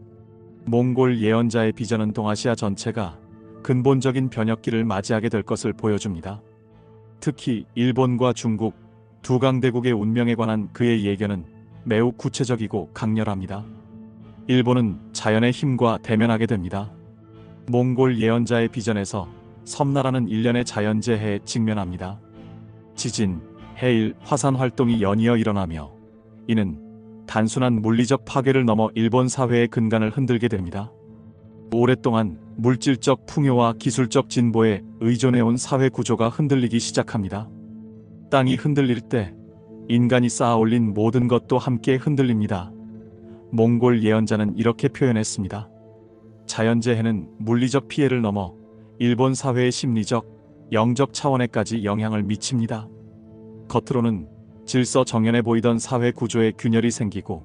몽골 예언자의 비전은 동아시아 전체가 근본적인 변혁기를 맞이하게 될 것을 보여줍니다. 특히 일본과 중국 두 강대국의 운명에 관한 그의 예견은 매우 구체적이고 강렬합니다. 일본은 자연의 힘과 대면하게 됩니다. 몽골 예언자의 비전에서 섬나라는 일련의 자연재해에 직면합니다. 지진, 해일, 화산 활동이 연이어 일어나며 이는 단순한 물리적 파괴를 넘어 일본 사회의 근간을 흔들게 됩니다. 오랫동안 물질적 풍요와 기술적 진보에 의존해온 사회 구조가 흔들리기 시작합니다. 땅이 흔들릴 때 인간이 쌓아올린 모든 것도 함께 흔들립니다. 몽골 예언자는 이렇게 표현했습니다. 자연재해는 물리적 피해를 넘어 일본 사회의 심리적, 영적 차원에까지 영향을 미칩니다. 겉으로는 질서 정연해 보이던 사회 구조에 균열이 생기고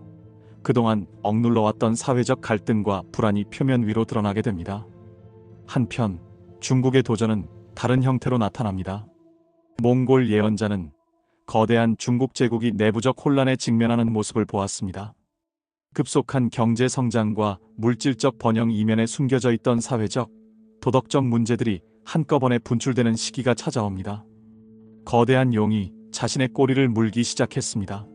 그동안 억눌러왔던 사회적 갈등과 불안이 표면 위로 드러나게 됩니다. 한편 중국의 도전은 다른 형태로 나타납니다. 몽골 예언자는 거대한 중국 제국이 내부적 혼란에 직면하는 모습을 보았습니다. 급속한 경제 성장과 물질적 번영 이면에 숨겨져 있던 사회적, 도덕적 문제들이 한꺼번에 분출되는 시기가 찾아옵니다. 거대한 용이 자신의 꼬리를 물기 시작했습니다.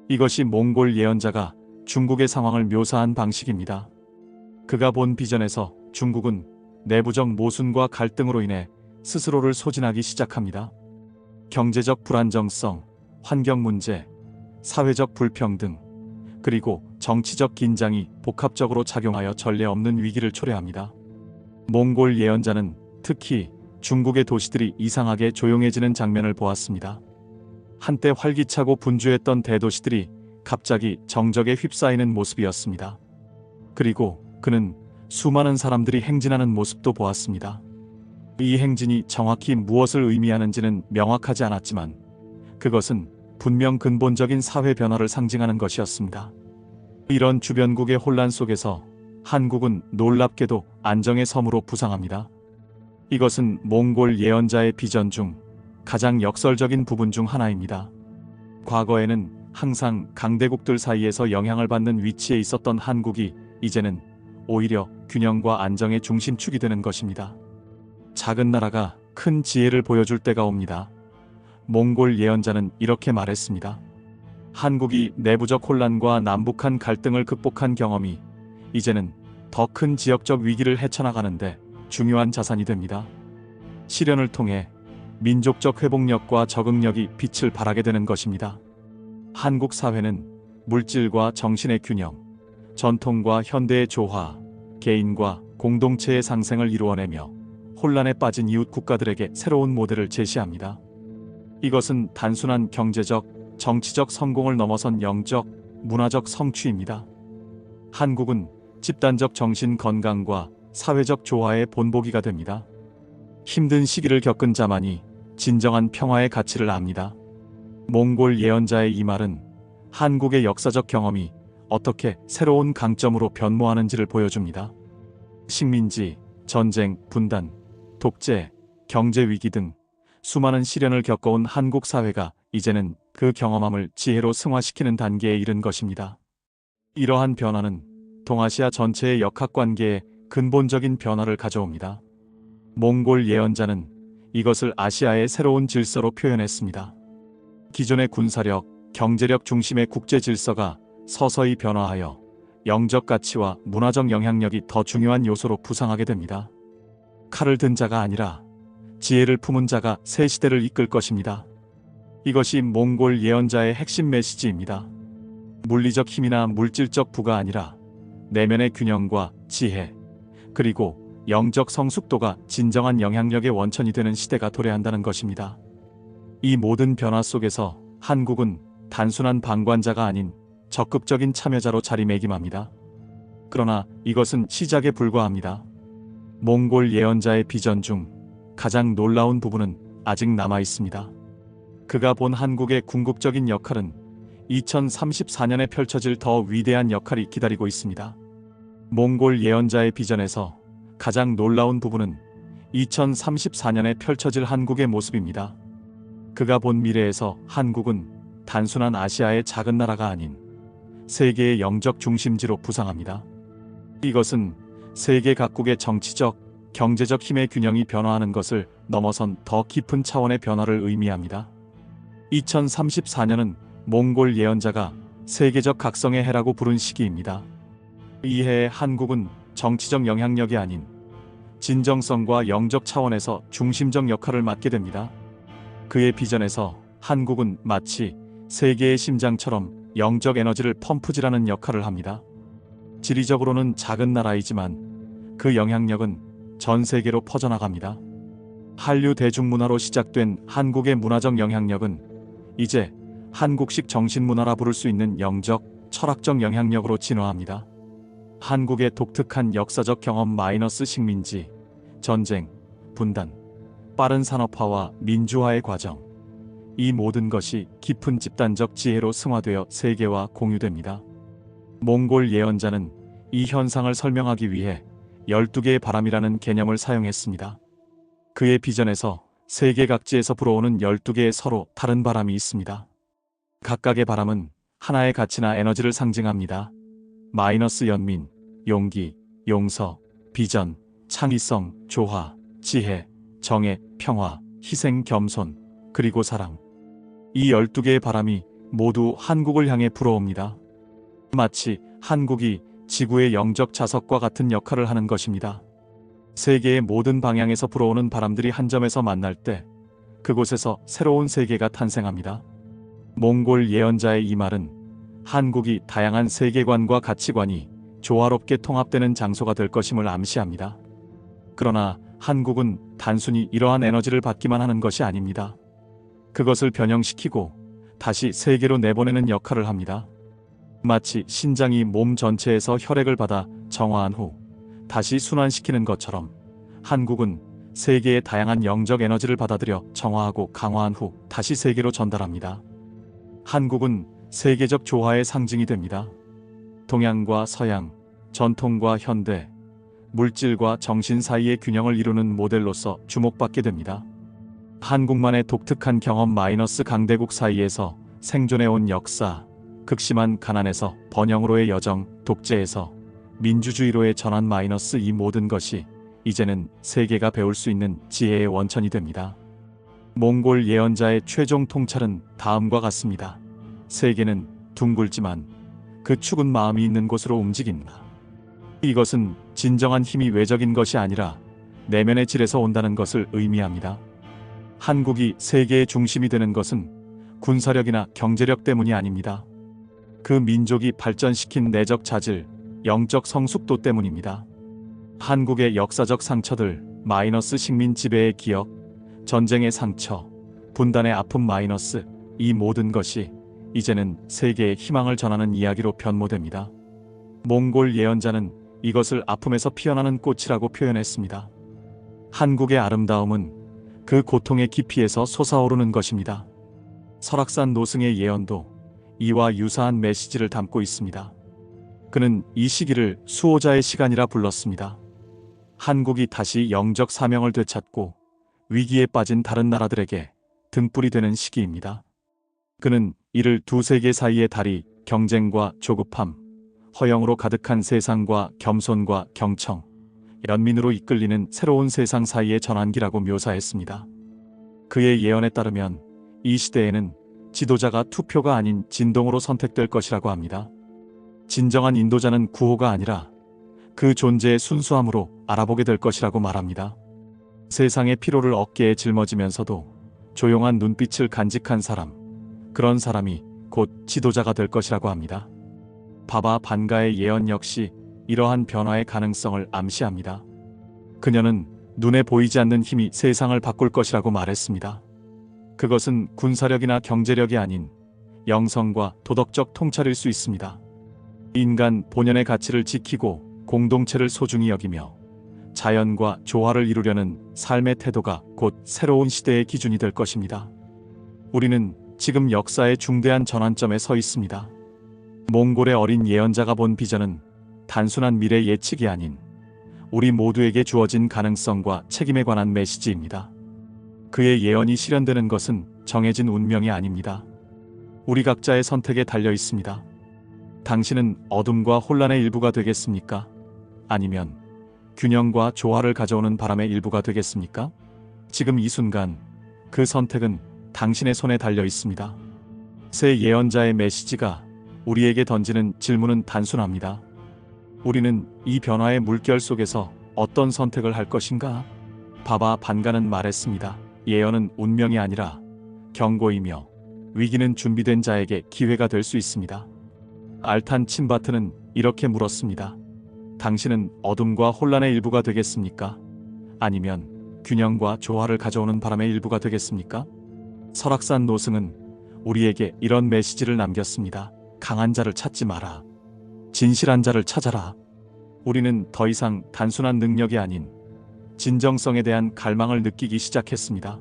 이것이 몽골 예언자가 중국의 상황을 묘사한 방식입니다. 그가 본 비전에서 중국은 내부적 모순과 갈등으로 인해 스스로를 소진하기 시작합니다. 경제적 불안정성, 환경 문제, 사회적 불평등, 그리고 정치적 긴장이 복합적으로 작용하여 전례 없는 위기를 초래합니다. 몽골 예언자는 특히 중국의 도시들이 이상하게 조용해지는 장면을 보았습니다. 한때 활기차고 분주했던 대도시들이 갑자기 정적에 휩싸이는 모습이었습니다. 그리고 그는 수많은 사람들이 행진하는 모습도 보았습니다. 이 행진이 정확히 무엇을 의미하는지는 명확하지 않았지만 그것은 분명 근본적인 사회 변화를 상징하는 것이었습니다. 이런 주변국의 혼란 속에서 한국은 놀랍게도 안정의 섬으로 부상합니다. 이것은 몽골 예언자의 비전 중 가장 역설적인 부분 중 하나입니다. 과거에는 항상 강대국들 사이에서 영향을 받는 위치에 있었던 한국이 이제는 오히려 균형과 안정의 중심축이 되는 것입니다. 작은 나라가 큰 지혜를 보여줄 때가 옵니다. 몽골 예언자는 이렇게 말했습니다. 한국이 내부적 혼란과 남북한 갈등을 극복한 경험이 이제는 더 큰 지역적 위기를 헤쳐나가는데 중요한 자산이 됩니다. 실현을 통해 민족적 회복력과 적응력이 빛을 발하게 되는 것입니다. 한국 사회는 물질과 정신의 균형, 전통과 현대의 조화, 개인과 공동체의 상생을 이루어내며 혼란에 빠진 이웃 국가들에게 새로운 모델을 제시합니다. 이것은 단순한 경제적, 정치적 성공을 넘어선 영적, 문화적 성취입니다. 한국은 집단적 정신 건강과 사회적 조화의 본보기가 됩니다. 힘든 시기를 겪은 자만이 진정한 평화의 가치를 압니다. 몽골 예언자의 이 말은 한국의 역사적 경험이 어떻게 새로운 강점으로 변모하는지를 보여줍니다. 식민지, 전쟁, 분단, 독재, 경제 위기 등 수많은 시련을 겪어온 한국 사회가 이제는 그 경험함을 지혜로 승화시키는 단계에 이른 것입니다. 이러한 변화는 동아시아 전체의 역학관계에 근본적인 변화를 가져옵니다. 몽골 예언자는 이것을 아시아의 새로운 질서로 표현했습니다. 기존의 군사력, 경제력 중심의 국제 질서가 서서히 변화하여 영적 가치와 문화적 영향력이 더 중요한 요소로 부상하게 됩니다. 칼을 든 자가 아니라 지혜를 품은 자가 새 시대를 이끌 것입니다. 이것이 몽골 예언자의 핵심 메시지입니다. 물리적 힘이나 물질적 부가 아니라 내면의 균형과 지혜, 그리고 영적 성숙도가 진정한 영향력의 원천이 되는 시대가 도래한다는 것입니다. 이 모든 변화 속에서 한국은 단순한 방관자가 아닌 적극적인 참여자로 자리매김합니다. 그러나 이것은 시작에 불과합니다. 몽골 예언자의 비전 중 가장 놀라운 부분은 아직 남아 있습니다. 그가 본 한국의 궁극적인 역할은 2034년에 펼쳐질 더 위대한 역할이 기다리고 있습니다. 몽골 예언자의 비전에서 가장 놀라운 부분은 2034년에 펼쳐질 한국의 모습입니다. 그가 본 미래에서 한국은 단순한 아시아의 작은 나라가 아닌 세계의 영적 중심지로 부상합니다. 이것은 세계 각국의 정치적, 경제적 힘의 균형이 변화하는 것을 넘어선 더 깊은 차원의 변화를 의미합니다. 2034년은 몽골 예언자가 세계적 각성의 해라고 부른 시기입니다. 이 해에 한국은 정치적 영향력이 아닌 진정성과 영적 차원에서 중심적 역할을 맡게 됩니다. 그의 비전에서 한국은 마치 세계의 심장처럼 영적 에너지를 펌프질하는 역할을 합니다. 지리적으로는 작은 나라이지만 그 영향력은 전 세계로 퍼져나갑니다. 한류 대중문화로 시작된 한국의 문화적 영향력은 이제 한국식 정신문화라 부를 수 있는 영적, 철학적 영향력으로 진화합니다. 한국의 독특한 역사적 경험 마이너스 식민지, 전쟁, 분단, 빠른 산업화와 민주화의 과정, 이 모든 것이 깊은 집단적 지혜로 승화되어 세계와 공유됩니다. 몽골 예언자는 이 현상을 설명하기 위해 12개의 바람이라는 개념을 사용했습니다. 그의 비전에서 세계 각지에서 불어오는 12개의 서로 다른 바람이 있습니다. 각각의 바람은 하나의 가치나 에너지를 상징합니다. 마이너스 연민, 용기, 용서, 비전, 창의성, 조화, 지혜, 정의, 평화, 희생, 겸손, 그리고 사랑. 이 12개의 바람이 모두 한국을 향해 불어옵니다. 마치 한국이 지구의 영적 자석과 같은 역할을 하는 것입니다. 세계의 모든 방향에서 불어오는 바람들이 한 점에서 만날 때 그곳에서 새로운 세계가 탄생합니다. 몽골 예언자의 이 말은 한국이 다양한 세계관과 가치관이 조화롭게 통합되는 장소가 될 것임을 암시합니다. 그러나 한국은 단순히 이러한 에너지를 받기만 하는 것이 아닙니다. 그것을 변형시키고 다시 세계로 내보내는 역할을 합니다. 마치 신장이 몸 전체에서 혈액을 받아 정화한 후 다시 순환시키는 것처럼 한국은 세계의 다양한 영적 에너지를 받아들여 정화하고 강화한 후 다시 세계로 전달합니다. 한국은 세계적 조화의 상징이 됩니다. 동양과 서양, 전통과 현대, 물질과 정신 사이의 균형을 이루는 모델로서 주목받게 됩니다. 한국만의 독특한 경험 마이너스 강대국 사이에서 생존해온 역사, 극심한 가난에서 번영으로의 여정, 독재에서 민주주의로의 전환 마이너스 이 모든 것이 이제는 세계가 배울 수 있는 지혜의 원천이 됩니다. 몽골 예언자의 최종 통찰은 다음과 같습니다. 세계는 둥글지만 그 축은 마음이 있는 곳으로 움직인다. 이것은 진정한 힘이 외적인 것이 아니라 내면의 질에서 온다는 것을 의미합니다. 한국이 세계의 중심이 되는 것은 군사력이나 경제력 때문이 아닙니다. 그 민족이 발전시킨 내적 자질, 영적 성숙도 때문입니다. 한국의 역사적 상처들, 마이너스 식민 지배의 기억, 전쟁의 상처, 분단의 아픔 마이너스 이 모든 것이 이제는 세계에 희망을 전하는 이야기로 변모됩니다. 몽골 예언자는 이것을 아픔에서 피어나는 꽃이라고 표현했습니다. 한국의 아름다움은 그 고통의 깊이에서 솟아오르는 것입니다. 설악산 노승의 예언도 이와 유사한 메시지를 담고 있습니다. 그는 이 시기를 수호자의 시간이라 불렀습니다. 한국이 다시 영적 사명을 되찾고 위기에 빠진 다른 나라들에게 등불이 되는 시기입니다. 그는 이를 두 세계 사이의 다리, 경쟁과 조급함, 허영으로 가득한 세상과 겸손과 경청, 연민으로 이끌리는 새로운 세상 사이의 전환기라고 묘사했습니다. 그의 예언에 따르면 이 시대에는 지도자가 투표가 아닌 진동으로 선택될 것이라고 합니다. 진정한 인도자는 구호가 아니라 그 존재의 순수함으로 알아보게 될 것이라고 말합니다. 세상의 피로를 어깨에 짊어지면서도 조용한 눈빛을 간직한 사람, 그런 사람이 곧 지도자가 될 것이라고 합니다. 바바 반가의 예언 역시 이러한 변화의 가능성을 암시합니다. 그녀는 눈에 보이지 않는 힘이 세상을 바꿀 것이라고 말했습니다. 그것은 군사력이나 경제력이 아닌 영성과 도덕적 통찰일 수 있습니다. 인간 본연의 가치를 지키고 공동체를 소중히 여기며 자연과 조화를 이루려는 삶의 태도가 곧 새로운 시대의 기준이 될 것입니다. 우리는 지금 역사의 중대한 전환점에 서 있습니다. 몽골의 어린 예언자가 본 비전은 단순한 미래 예측이 아닌 우리 모두에게 주어진 가능성과 책임에 관한 메시지입니다. 그의 예언이 실현되는 것은 정해진 운명이 아닙니다. 우리 각자의 선택에 달려 있습니다. 당신은 어둠과 혼란의 일부가 되겠습니까? 아니면 균형과 조화를 가져오는 바람의 일부가 되겠습니까? 지금 이 순간 그 선택은 당신의 손에 달려 있습니다. 새 예언자의 메시지가 우리에게 던지는 질문은 단순합니다. 우리는 이 변화의 물결 속에서 어떤 선택을 할 것인가? 바바 반가는 말했습니다. 예언은 운명이 아니라 경고이며 위기는 준비된 자에게 기회가 될 수 있습니다. 알탄 친바트는 이렇게 물었습니다. 당신은 어둠과 혼란의 일부가 되겠습니까? 아니면 균형과 조화를 가져오는 바람의 일부가 되겠습니까? 설악산 노승은 우리에게 이런 메시지를 남겼습니다. 강한 자를 찾지 마라. 진실한 자를 찾아라. 우리는 더 이상 단순한 능력이 아닌 진정성에 대한 갈망을 느끼기 시작했습니다.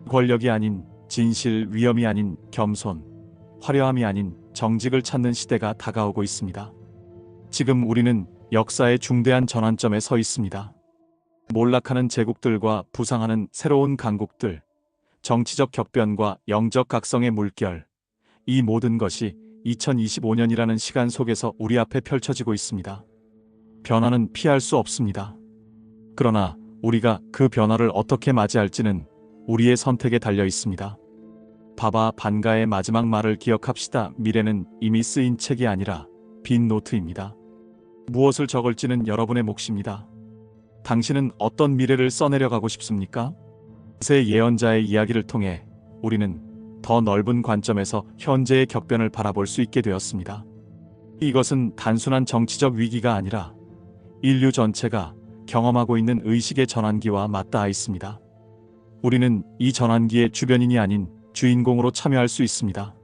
권력이 아닌 진실, 위엄이 아닌 겸손, 화려함이 아닌 정직을 찾는 시대가 다가오고 있습니다. 지금 우리는 역사의 중대한 전환점에 서 있습니다. 몰락하는 제국들과 부상하는 새로운 강국들, 정치적 격변과 영적 각성의 물결, 이 모든 것이 2025년이라는 시간 속에서 우리 앞에 펼쳐지고 있습니다. 변화는 피할 수 없습니다. 그러나 우리가 그 변화를 어떻게 맞이할지는 우리의 선택에 달려 있습니다. 바바 반가의 마지막 말을 기억합시다. 미래는 이미 쓰인 책이 아니라 빈 노트입니다. 무엇을 적을지는 여러분의 몫입니다. 당신은 어떤 미래를 써내려가고 싶습니까? 새 예언자의 이야기를 통해 우리는 더 넓은 관점에서 현재의 격변을 바라볼 수 있게 되었습니다. 이것은 단순한 정치적 위기가 아니라 인류 전체가 경험하고 있는 의식의 전환기와 맞닿아 있습니다. 우리는 이 전환기의 주변인이 아닌 주인공으로 참여할 수 있습니다.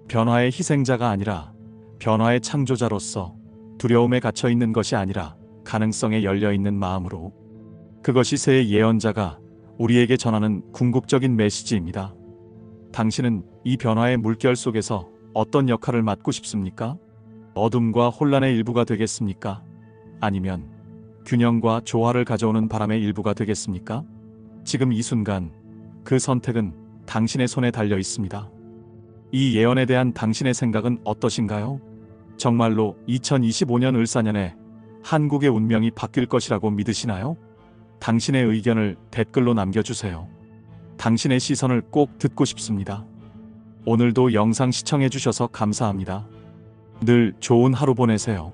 변화의 희생자가 아니라 변화의 창조자로서 두려움에 갇혀 있는 것이 아니라 가능성에 열려 있는 마음으로. 그것이 새 예언자가 우리에게 전하는 궁극적인 메시지입니다. 당신은 이 변화의 물결 속에서 어떤 역할을 맡고 싶습니까? 어둠과 혼란의 일부가 되겠습니까? 아니면 균형과 조화를 가져오는 바람의 일부가 되겠습니까? 지금 이 순간 그 선택은 당신의 손에 달려 있습니다. 이 예언에 대한 당신의 생각은 어떠신가요? 정말로 2025년 을사년에 한국의 운명이 바뀔 것이라고 믿으시나요? 당신의 의견을 댓글로 남겨주세요. 당신의 시선을 꼭 듣고 싶습니다. 오늘도 영상 시청해주셔서 감사합니다. 늘 좋은 하루 보내세요.